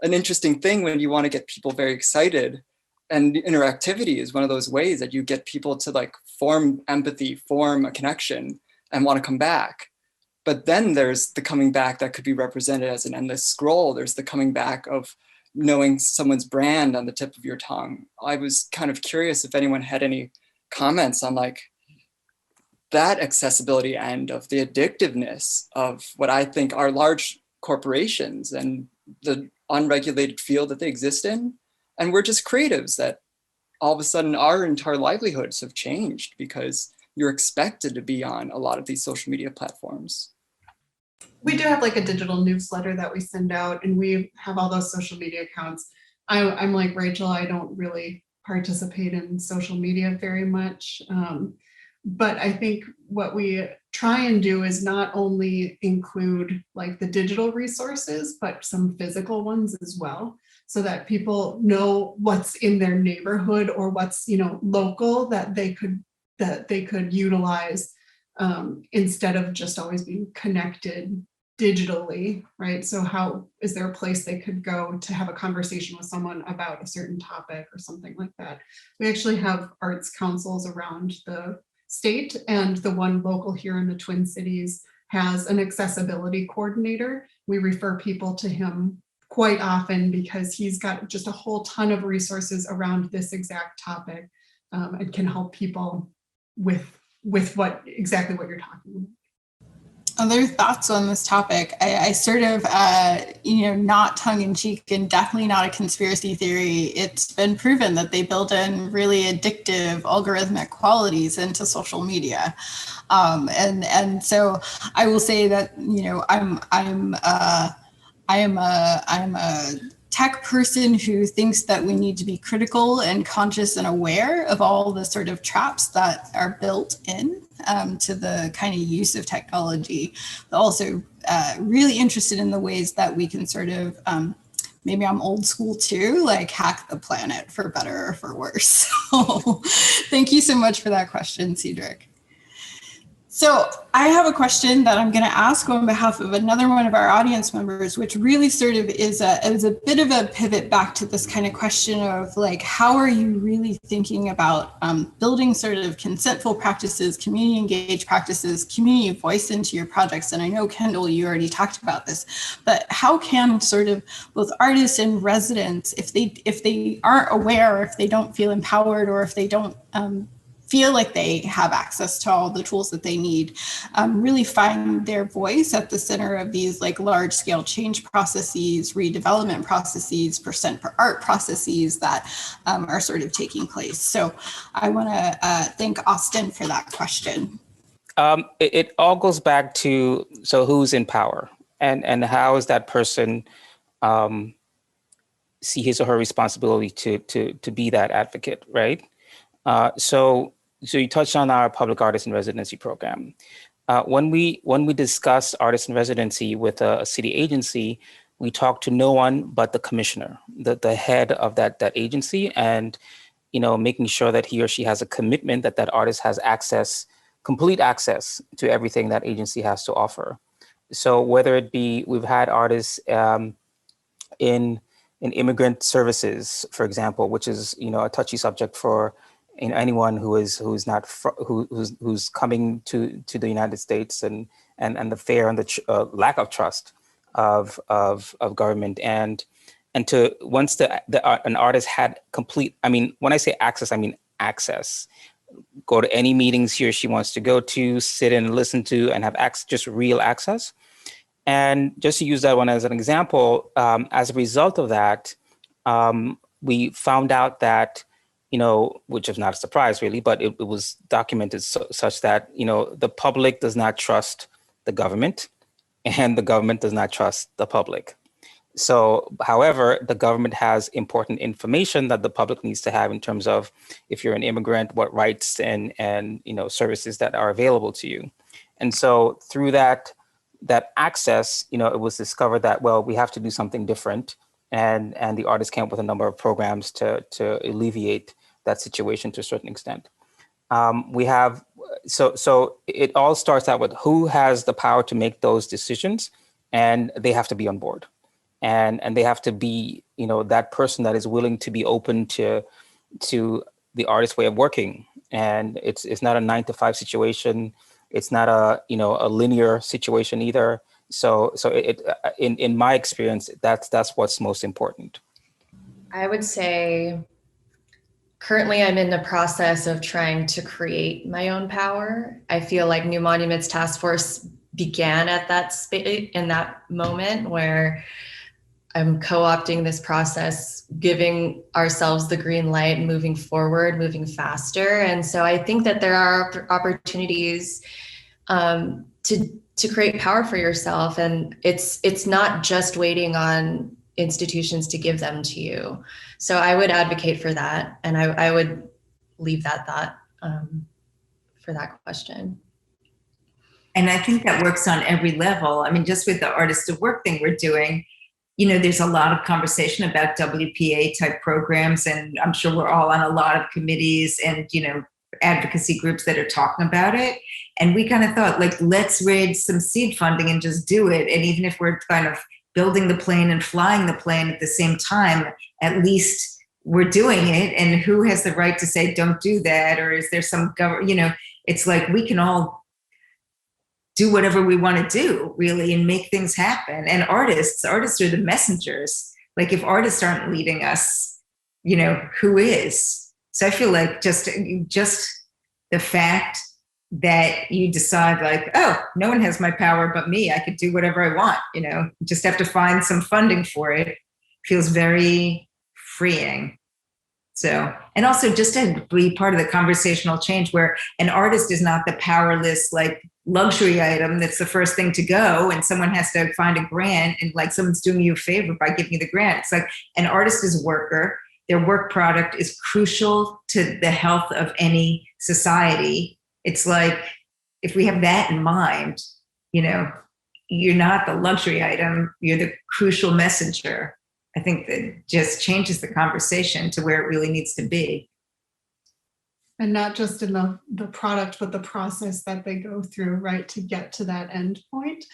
an interesting thing when you want to get people very excited, and interactivity is one of those ways that you get people to like form empathy, form a connection, and want to come back. But then there's the coming back that could be represented as an endless scroll. There's the coming back of knowing someone's brand on the tip of your tongue. I was kind of curious if anyone had any comments on like that accessibility end of the addictiveness of what I think are large corporations and the unregulated field that they exist in. And we're just creatives that all of a sudden our entire livelihoods have changed because you're expected to be on a lot of these social media platforms. We do have like a digital newsletter that we send out, and we have all those social media accounts. I'm like Rachel, I don't really participate in social media very much. But I think what we try and do is not only include like the digital resources, but some physical ones as well, so that people know what's in their neighborhood or what's, local that they could utilize, instead of just always being connected digitally, right? So how is there a place they could go to have a conversation with someone about a certain topic or something like that? We actually have arts councils around the state, and the one local here in the Twin Cities has an accessibility coordinator. We refer people to him quite often because he's got just a whole ton of resources around this exact topic, and can help people with exactly what you're talking about. Other thoughts on this topic? I sort of, not tongue in cheek and definitely not a conspiracy theory. It's been proven that they build in really addictive algorithmic qualities into social media. And so I will say that, I am a tech person who thinks that we need to be critical and conscious and aware of all the sort of traps that are built in to the kind of use of technology, but also really interested in the ways that we can sort of, maybe I'm old school too, like hack the planet for better or for worse. So thank you so much for that question, Cedric. So I have a question that I'm going to ask on behalf of another one of our audience members, which really sort of is a bit of a pivot back to this kind of question of like, how are you really thinking about building sort of consentful practices, community engaged practices, community voice into your projects? And I know, Kendall, you already talked about this, but how can sort of both artists and residents, if they aren't aware, or if they don't feel empowered, or if they don't feel like they have access to all the tools that they need, really find their voice at the center of these like large scale change processes, redevelopment processes, percent per art processes that are sort of taking place. So I want to thank Austin for that question. It all goes back to, so who's in power, and how is that person see his or her responsibility to be that advocate, right? So you touched on our public artist in residency program. When we discuss artist in residency with a city agency, we talk to no one but the commissioner, the head of that agency, and making sure that he or she has a commitment that that artist has access, complete access to everything that agency has to offer. So whether it be, we've had artists in immigrant services, for example, which is a touchy subject for anyone who's coming to the United States, and the fear and the lack of trust of government, and to once an artist had complete, I mean, when I say access, I mean access, go to any meetings he or she wants to go to, sit and listen to, and have access, just real access. And just to use that one as an example, as a result of that, we found out that, which is not a surprise really, but it was documented such that, the public does not trust the government, and the government does not trust the public. So, however, the government has important information that the public needs to have in terms of, if you're an immigrant, what rights and services that are available to you. And so through that access, it was discovered that, well, we have to do something different. And the artists came up with a number of programs to alleviate that situation to a certain extent. So it all starts out with who has the power to make those decisions, and they have to be on board. And they have to be, that person that is willing to be open to the artist's way of working. And it's not a 9-to-5 situation. It's not a linear situation either. So in my experience, that's what's most important. I would say currently I'm in the process of trying to create my own power. I feel like New Monuments Task Force began at that in that moment where I'm co-opting this process, giving ourselves the green light, moving forward, moving faster. And so I think that there are opportunities to create power for yourself. And it's not just waiting on institutions to give them to you. So I would advocate for that. And I would leave that thought for that question. And I think that works on every level. I mean, just with the Artist to Work thing we're doing, there's a lot of conversation about WPA type programs, and I'm sure we're all on a lot of committees and, advocacy groups that are talking about it. And we kind of thought, like, let's raise some seed funding and just do it. And even if we're kind of building the plane and flying the plane at the same time, at least we're doing it. And who has the right to say, don't do that? Or is there some government, it's like we can all do whatever we want to do, really, and make things happen. And artists are the messengers. Like, if artists aren't leading us, who is? So I feel like just the fact that you decide, like, oh, no one has my power but me, I could do whatever I want, just have to find some funding for it, feels very freeing. So, and also just to be part of the conversational change where an artist is not the powerless, like, luxury item that's the first thing to go and someone has to find a grant and, like, someone's doing you a favor by giving you the grant. It's like an artist is a worker. Their work product is crucial to the health of any society. It's like, if we have that in mind, you're not the luxury item, you're the crucial messenger. I think that just changes the conversation to where it really needs to be. And not just in the product, but the process that they go through, right, to get to that end point.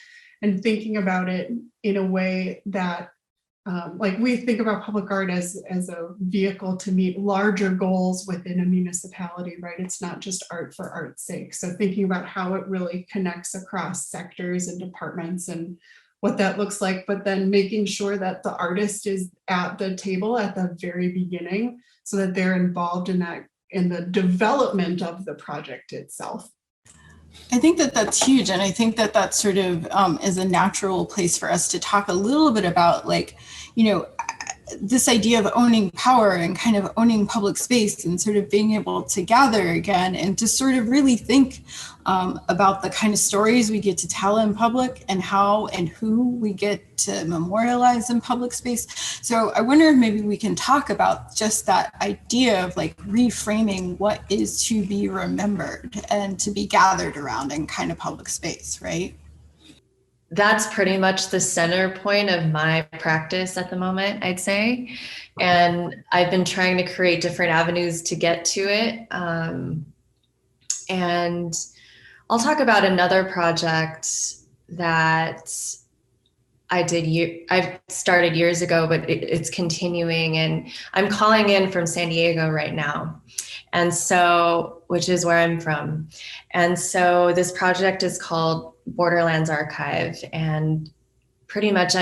And thinking about it in a way that, like, we think about public art as a vehicle to meet larger goals within a municipality, right? It's not just art for art's sake. So thinking about how it really connects across sectors and departments and what that looks like, but then making sure that the artist is at the table at the very beginning so that they're involved in the development of the project itself. I think that that's huge. And I think that that sort of is a natural place for us to talk a little bit about, like, this idea of owning power and kind of owning public space and sort of being able to gather again and to sort of really think about the kind of stories we get to tell in public and how and who we get to memorialize in public space. So I wonder if maybe we can talk about just that idea of, like, reframing what is to be remembered and to be gathered around in kind of public space, right? That's pretty much the center point of my practice at the moment, I'd say. And I've been trying to create different avenues to get to it. And I'll talk about another project that I've started years ago, but it's continuing, and I'm calling in from San Diego right now. And so, which is where I'm from. And so this project is called Borderlands Archive, and pretty much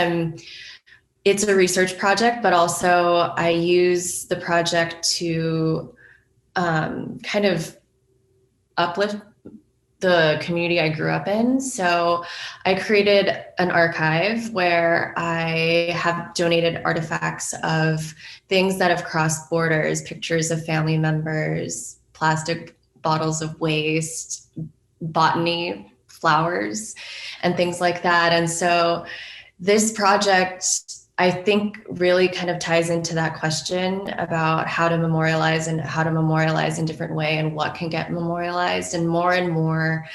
it's a research project, but also I use the project to kind of uplift the community I grew up in. So I created an archive where I have donated artifacts of things that have crossed borders, pictures of family members, plastic bottles of waste, botany, flowers, and things like that. And so this project, I think, really kind of ties into that question about how to memorialize and how to memorialize in different way and what can get memorialized. And more,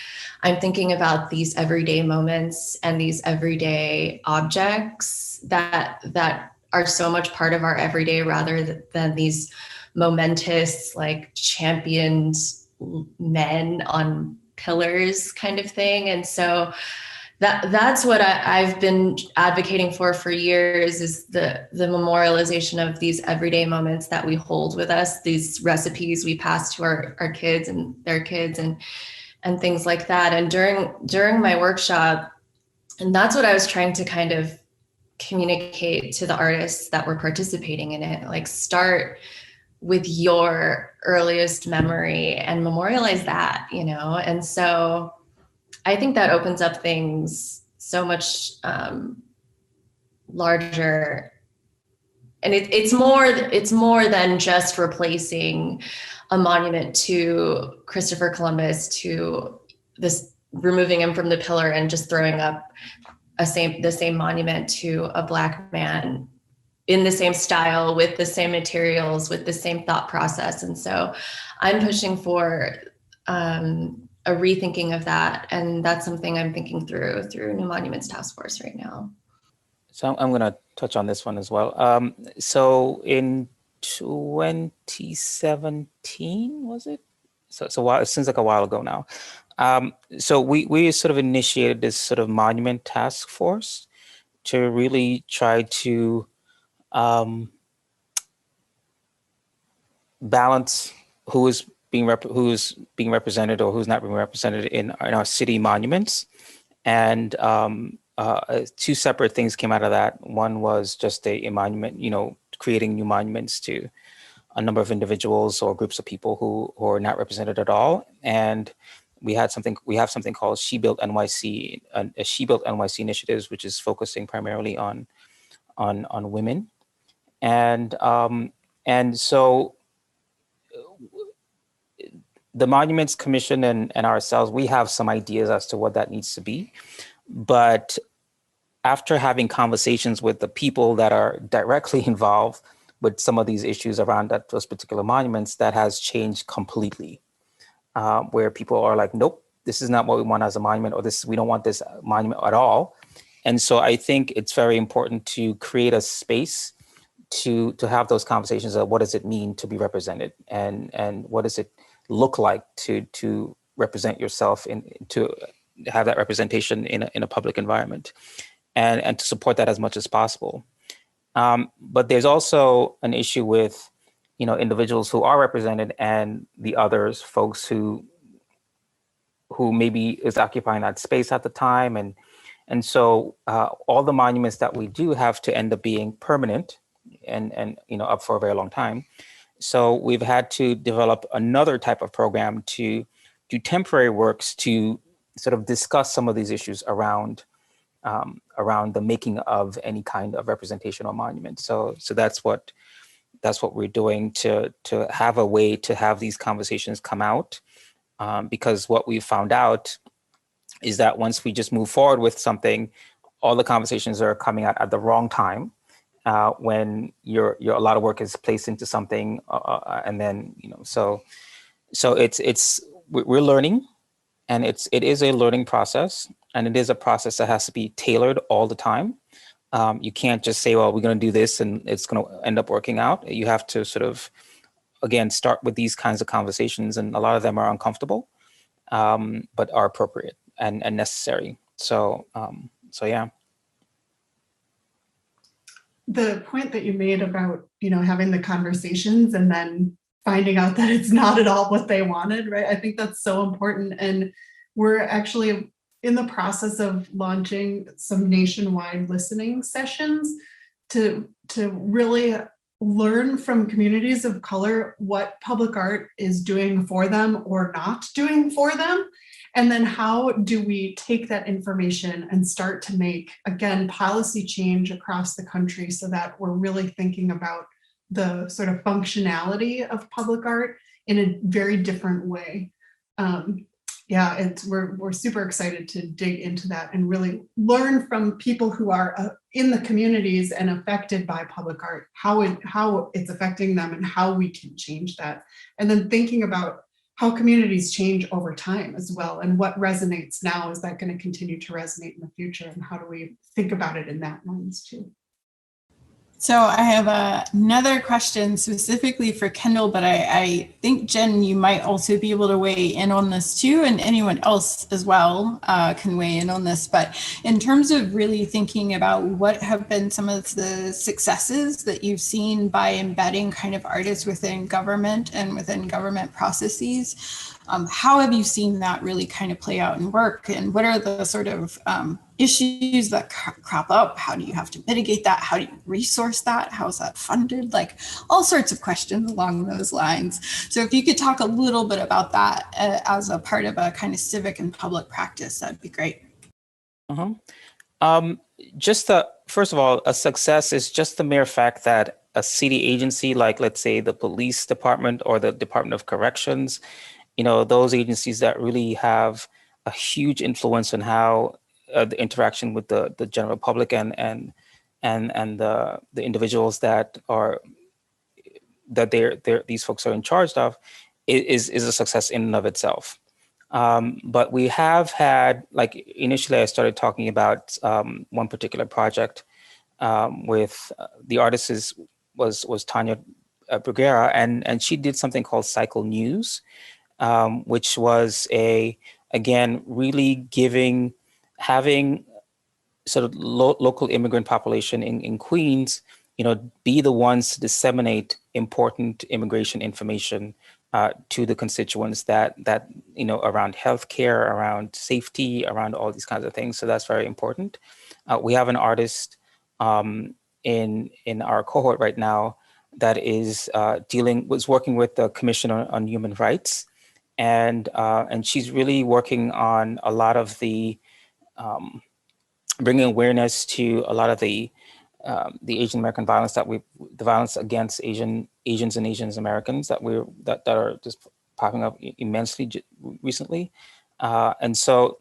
I'm thinking about these everyday moments and these everyday objects that are so much part of our everyday rather than these momentous, like, championed men on pillars kind of thing. And so that's what I've been advocating for years, is the memorialization of these everyday moments that we hold with us, these recipes we pass to our kids and their kids and things like that. And during my workshop, and that's what I was trying to kind of communicate to the artists that were participating in it, like, start with your earliest memory and memorialize that, And so I think that opens up things so much larger, and it's more than just replacing a monument to Christopher Columbus, to this, removing him from the pillar and just throwing up the same monument to a Black man in the same style, with the same materials, with the same thought process. And so I'm pushing for a rethinking of that. And that's something I'm thinking through New Monuments Task Force right now. So I'm going to touch on this one as well. So in 2017, was it? it seems like a while ago now. So we sort of initiated this sort of monument task force to really try to balance who is being represented or who's not being represented in our city monuments. And two separate things came out of that. One was just a monument, creating new monuments to a number of individuals or groups of people who are not represented at all. And we have something called She Built NYC, a She Built NYC initiatives, which is focusing primarily on women. And so the Monuments Commission and ourselves, we have some ideas as to what that needs to be. But after having conversations with the people that are directly involved with some of these issues around those particular monuments, that has changed completely. Where people are like, nope, this is not what we want as a monument, or we don't want this monument at all. And so I think it's very important to create a space to have those conversations of what does it mean to be represented, and what does it look like to represent yourself, to have that representation in a public environment, and to support that as much as possible. But there's also an issue with, individuals who are represented and the others, folks who maybe is occupying that space at the time. And so all the monuments that we do have to end up being permanent and up for a very long time. So we've had to develop another type of program to do temporary works to sort of discuss some of these issues around the making of any kind of representation or monument. So that's what we're doing to have a way to have these conversations come out, because what we've found out is that once we just move forward with something, all the conversations are coming out at the wrong time, when a lot of work is placed into something, and then so we're learning, and it is a learning process, and it is a process that has to be tailored all the time. You can't just say, well, we're going to do this and it's going to end up working out. You have to sort of, again, start with these kinds of conversations, and a lot of them are uncomfortable, but are appropriate and necessary. So yeah. The point that you made about, having the conversations and then finding out that it's not at all what they wanted, right? I think that's so important. And we're actually in the process of launching some nationwide listening sessions to really learn from communities of color what public art is doing for them or not doing for them. And then how do we take that information and start to make, again, policy change across the country so that we're really thinking about the sort of functionality of public art in a very different way. We're super excited to dig into that and really learn from people who are in the communities and affected by public art, how it's affecting them and how we can change that. And then thinking about how communities change over time as well, and what resonates now, is that going to continue to resonate in the future, and how do we think about it in that lens too? So I have another question specifically for Kendall, but I think, Jen, you might also be able to weigh in on this too, and anyone else as well can weigh in on this. But in terms of really thinking about what have been some of the successes that you've seen by embedding kind of artists within government and within government processes, how have you seen that really kind of play out in work? And what are the sort of issues that crop up? How do you have to mitigate that? How do you resource that? How is that funded? Like all sorts of questions along those lines. So if you could talk a little bit about that as a part of a kind of civic and public practice, that'd be great. First of all, a success is just the mere fact that a city agency, like let's say the police department or the Department of Corrections, those agencies that really have a huge influence on how the interaction with the general public and the individuals that these folks are in charge of is a success in and of itself. But we have had, like initially I started talking about one particular project with the artist was Tanya Bruguera, and she did something called Cycle News. which was again, really having sort of local immigrant population in Queens, be the ones to disseminate important immigration information to the constituents that around healthcare, around safety, around all these kinds of things. So that's very important. We have an artist in our cohort right now that is was working with the Commission on Human Rights, and she's really working on a lot of the bringing awareness to a lot of the Asian American violence the violence against Asians and Asian Americans that are just popping up immensely recently, and so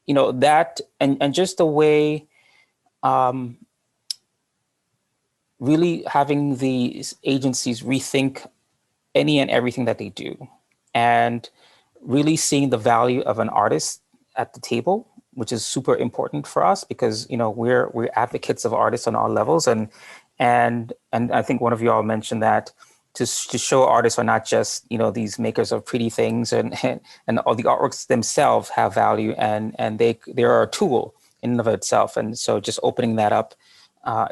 that and just the way really having these agencies rethink any and everything that they do, and really seeing the value of an artist at the table, which is super important for us because we're advocates of artists on all levels, and I think one of you all mentioned that to show artists are not just these makers of pretty things, and all the artworks themselves have value, and they are a tool in and of itself, and so just opening that up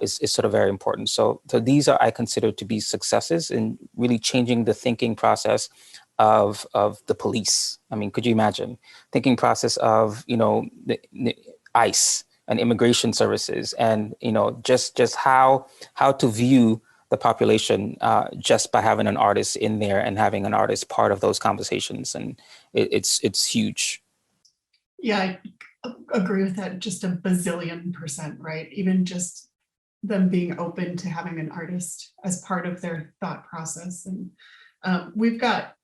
is sort of very important. So these I consider to be successes in really changing the thinking process of the police. I mean, could you imagine thinking process of the ICE and immigration services, and just how to view the population just by having an artist in there and having an artist part of those conversations, and it's huge. Yeah, I agree with that just a bazillion %, right? Even just them being open to having an artist as part of their thought process. And we've got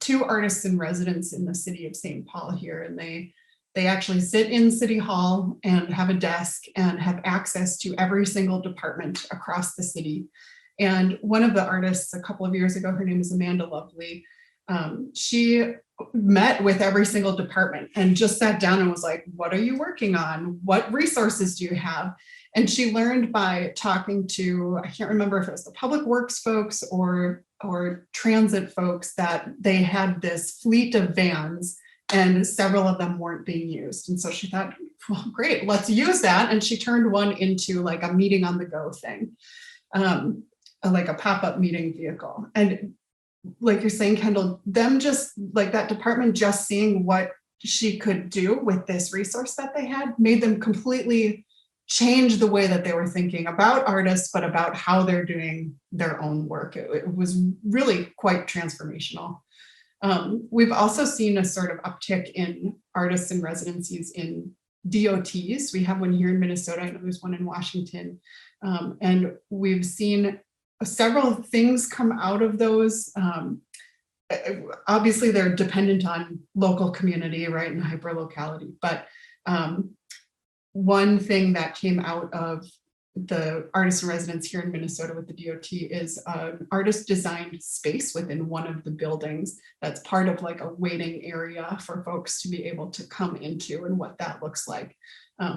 2 artists in residence in the city of St. Paul here, and they actually sit in City Hall and have a desk and have access to every single department across the city. And one of the artists a couple of years ago, her name is Amanda Lovely, she met with every single department and just sat down and was like, what are you working on? What resources do you have? And she learned by talking to, I can't remember if it was the public works folks or transit folks, that they had this fleet of vans and several of them weren't being used. And so she thought, well, great, let's use that. And she turned one into like a meeting on the go thing, like a pop-up meeting vehicle. And like you're saying, Kendall, them just like that department just seeing what she could do with this resource that they had made them completely change the way that they were thinking about artists, but about how they're doing their own work. It was really quite transformational. We've also seen a sort of uptick in artists and residencies in DOTs. We have one here in Minnesota. I know there's one in Washington. And we've seen several things come out of those. Obviously, they're dependent on local community, right, and hyperlocality. But one thing that came out of the artists in residence here in Minnesota with the DOT is an artist designed space within one of the buildings that's part of like a waiting area for folks to be able to come into, and what that looks like.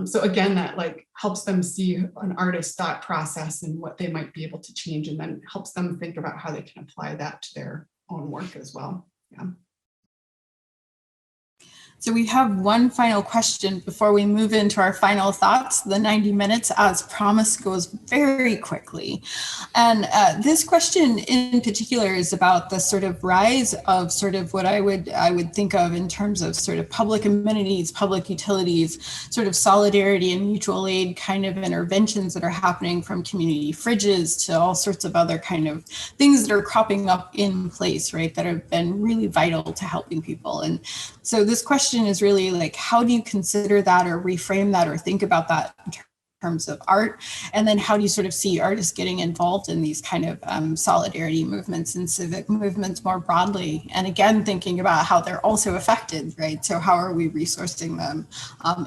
So again, that like helps them see an artist's thought process and what they might be able to change, and then helps them think about how they can apply that to their own work as well. Yeah. So we have one final question before we move into our final thoughts. The 90 minutes, as promised, goes very quickly. And this question in particular is about the sort of rise of sort of what I would think of in terms of sort of public amenities, public utilities, sort of solidarity and mutual aid kind of interventions that are happening, from community fridges to all sorts of other kind of things that are cropping up in place, right, that have been really vital to helping people. And so this question is really like, how do you consider that or reframe that or think about that in terms of art? And then how do you sort of see artists getting involved in these kind of solidarity movements and civic movements more broadly? And again, thinking about how they're also affected, right? So how are we resourcing them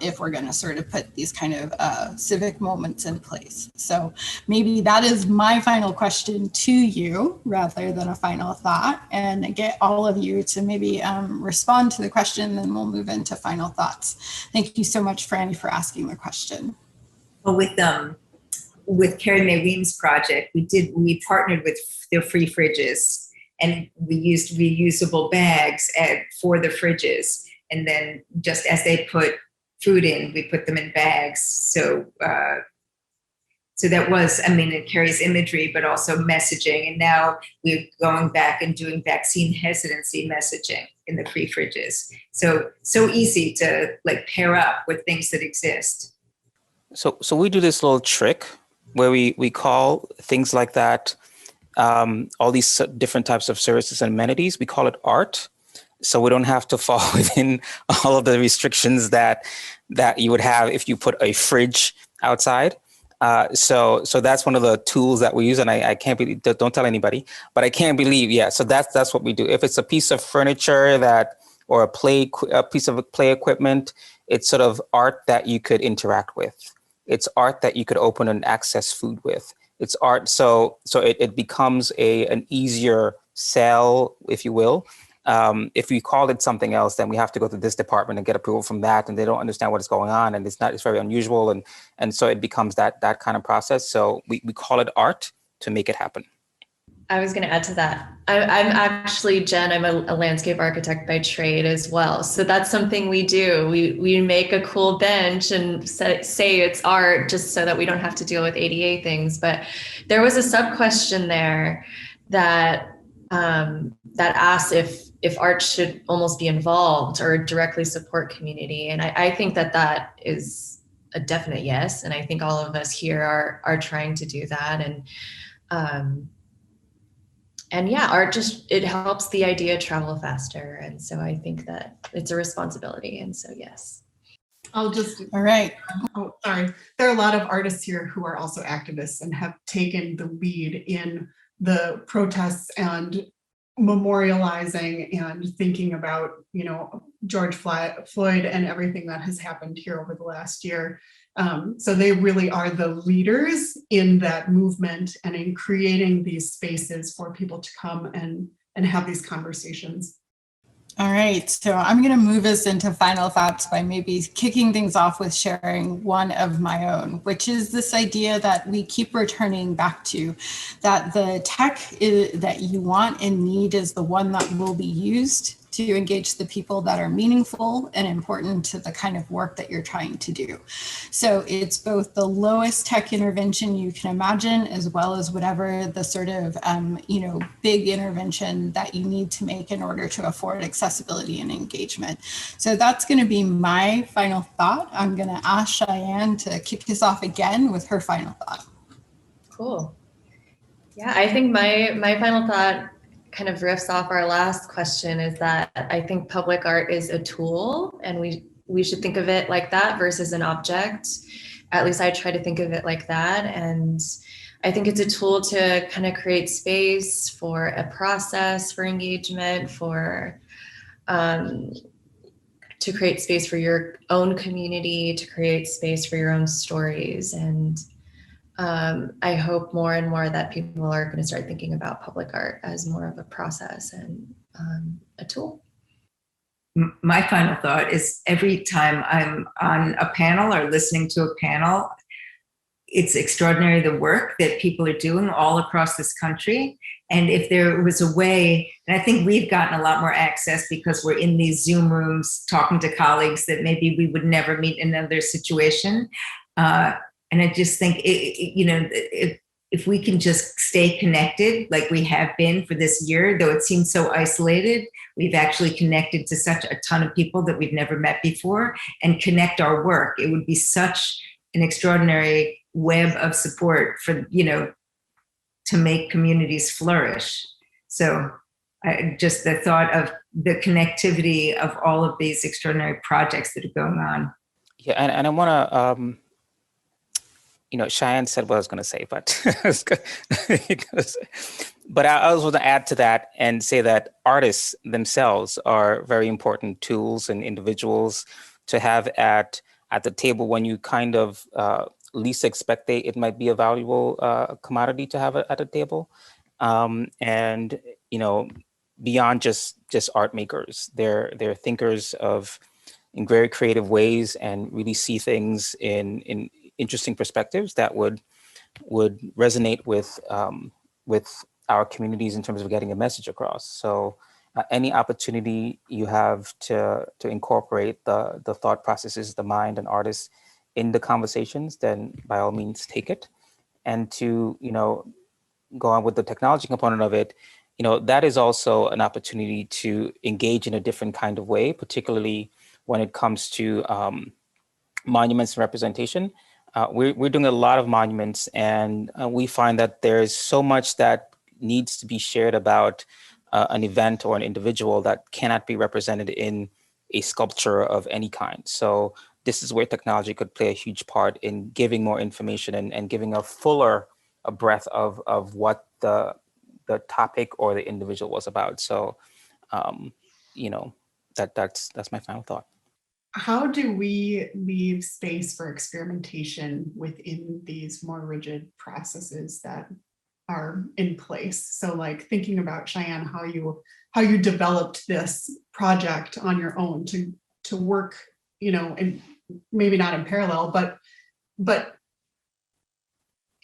if we're going to sort of put these kind of civic moments in place? So maybe that is my final question to you rather than a final thought, and get all of you to maybe respond to the question, then we'll move into final thoughts. Thank you so much, Franny, for asking the question. Well, with Carrie Mae Weems' project, we partnered with their free fridges, and we used reusable bags for the fridges. And then just as they put food in, we put them in bags. So that was, I mean, it carries imagery, but also messaging. And now we're going back and doing vaccine hesitancy messaging in the free fridges. So easy to like pair up with things that exist. So we do this little trick where we call things like that, all these different types of services and amenities, we call it art. So we don't have to fall within all of the restrictions that you would have if you put a fridge outside. So that's one of the tools that we use, and I can't believe, don't tell anybody, but I can't believe, yeah. So that's what we do. If it's a piece of furniture or a piece of play equipment, it's sort of art that you could interact with. It's art that you could open and access food with. It's art, so it becomes an easier sell, if you will. If we called it something else, then we have to go to this department and get approval from that, and they don't understand what is going on, and it's very unusual, and so it becomes that kind of process. So we call it art to make it happen. I was going to add to that. I'm actually, Jen, I'm a landscape architect by trade as well. So that's something we do. We make a cool bench and say it's art just so that we don't have to deal with ADA things. But there was a sub-question there that asks if art should almost be involved or directly support community. And I think that is a definite yes. And I think all of us here are trying to do that. And yeah, art it helps the idea travel faster. And so I think that it's a responsibility. And so, yes. I'll just, All right. oh, sorry. There are a lot of artists here who are also activists and have taken the lead in the protests and memorializing and thinking about, George Floyd and everything that has happened here over the last year. So they really are the leaders in that movement and in creating these spaces for people to come and have these conversations. All right, so I'm going to move us into final thoughts by maybe kicking things off with sharing one of my own, which is this idea that we keep returning back to, that the tech that you want and need is the one that will be used to engage the people that are meaningful and important to the kind of work that you're trying to do. So it's both the lowest tech intervention you can imagine, as well as whatever the sort of, big intervention that you need to make in order to afford accessibility and engagement. So that's going to be my final thought. I'm going to ask Cheyenne to kick us off again with her final thought. Cool. Yeah, I think my final thought kind of riffs off our last question is that I think public art is a tool, and we should think of it like that versus an object. At least I try to think of it like that. And I think it's a tool to kind of create space for a process for engagement, to create space for your own community, to create space for your own stories. And I hope more and more that people are going to start thinking about public art as more of a process and a tool. My final thought is every time I'm on a panel or listening to a panel, it's extraordinary the work that people are doing all across this country. And if there was a way, and I think we've gotten a lot more access because we're in these Zoom rooms talking to colleagues that maybe we would never meet in another situation. And I just think, if we can just stay connected like we have been for this year, though it seems so isolated, we've actually connected to such a ton of people that we've never met before, and connect our work. It would be such an extraordinary web of support for, to make communities flourish. So just the thought of the connectivity of all of these extraordinary projects that are going on. Yeah, and I want to, Cheyenne said what I was going to say, but but I also want to add to that and say that artists themselves are very important tools and individuals to have at the table when you kind of least expect it might be a valuable commodity to have at a table. And, beyond just art makers, they're thinkers in very creative ways and really see things in interesting perspectives that would resonate with our communities in terms of getting a message across. So any opportunity you have to incorporate the thought processes, the mind and artists in the conversations, then by all means take it. And to, go on with the technology component of it, that is also an opportunity to engage in a different kind of way, particularly when it comes to monuments and representation. We're doing a lot of monuments, and we find that there's so much that needs to be shared about an event or an individual that cannot be represented in a sculpture of any kind. So this is where technology could play a huge part in giving more information and giving a breadth of what the topic or the individual was about. So, that's my final thought. How do we leave space for experimentation within these more rigid processes that are in place? So like thinking about, Cheyenne, how you developed this project on your own to work, and maybe not in parallel, but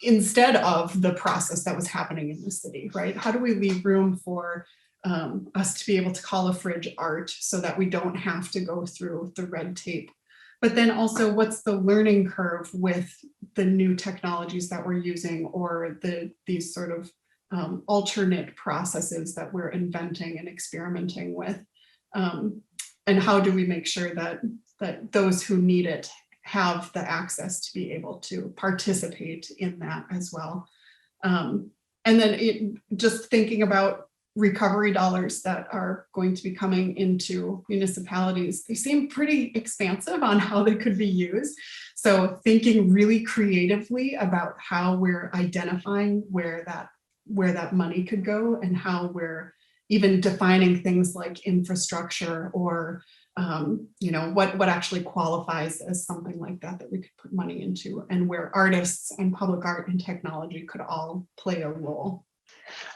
instead of the process that was happening in the city, right? How do we leave room for us to be able to call a fridge art so that we don't have to go through the red tape? But then also, what's the learning curve with the new technologies that we're using, or these sort of alternate processes that we're inventing and experimenting with? And how do we make sure that those who need it have the access to be able to participate in that as well? And then just thinking about recovery dollars that are going to be coming into municipalities, they seem pretty expansive on how they could be used. So thinking really creatively about how we're identifying where that money could go, and how we're even defining things like infrastructure, or what actually qualifies as something like that we could put money into, and where artists and public art and technology could all play a role.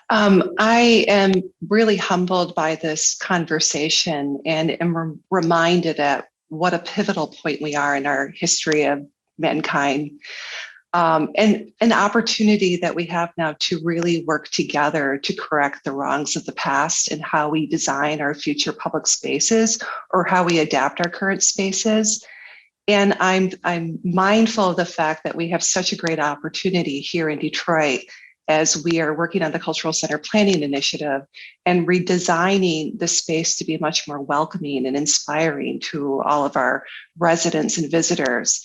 I am really humbled by this conversation, and am reminded at what a pivotal point we are in our history of mankind, and an opportunity that we have now to really work together to correct the wrongs of the past, and how we design our future public spaces, or how we adapt our current spaces. And I'm mindful of the fact that we have such a great opportunity here in Detroit, as we are working on the Cultural Center Planning Initiative and redesigning the space to be much more welcoming and inspiring to all of our residents and visitors.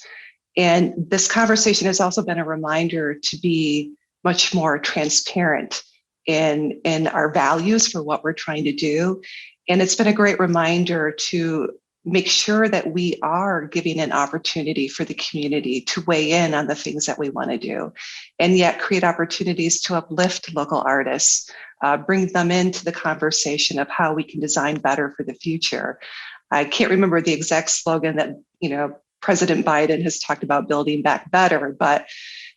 And this conversation has also been a reminder to be much more transparent in our values for what we're trying to do. And it's been a great reminder to make sure that we are giving an opportunity for the community to weigh in on the things that we want to do, and yet create opportunities to uplift local artists, bring them into the conversation of how we can design better for the future. I can't remember the exact slogan that, President Biden has talked about, building back better, but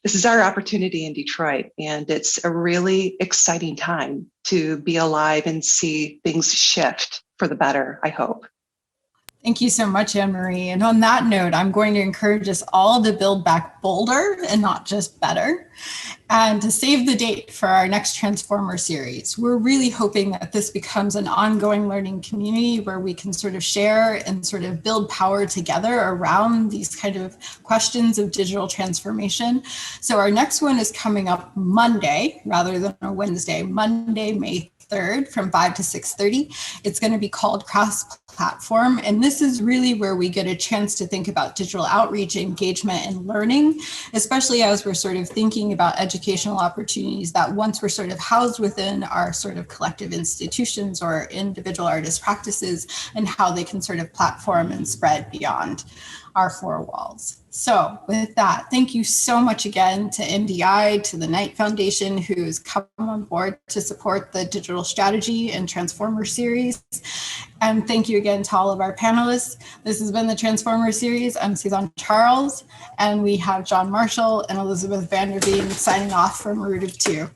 this is our opportunity in Detroit, and it's a really exciting time to be alive and see things shift for the better, I hope. Thank you so much, Anne-Marie. And on that note, I'm going to encourage us all to build back bolder and not just better, and to save the date for our next Transformer series. We're really hoping that this becomes an ongoing learning community where we can sort of share and sort of build power together around these kind of questions of digital transformation. So our next one is coming up Monday rather than a Wednesday, Monday, May 3rd from 5 to 6:30. It's going to be called Cross-Platform. And this is really where we get a chance to think about digital outreach, engagement, and learning, especially as we're sort of thinking about educational opportunities that once we're sort of housed within our sort of collective institutions or individual artist practices, and how they can sort of platform and spread beyond our four walls. So with that, thank you so much again to NDI, to the Knight Foundation, who's come on board to support the digital strategy and Transformer series. And thank you again to all of our panelists. This has been the Transformer series. I'm Suzanne Charles, and we have John Marshall and Elizabeth Vanderveen signing off from Root of Two.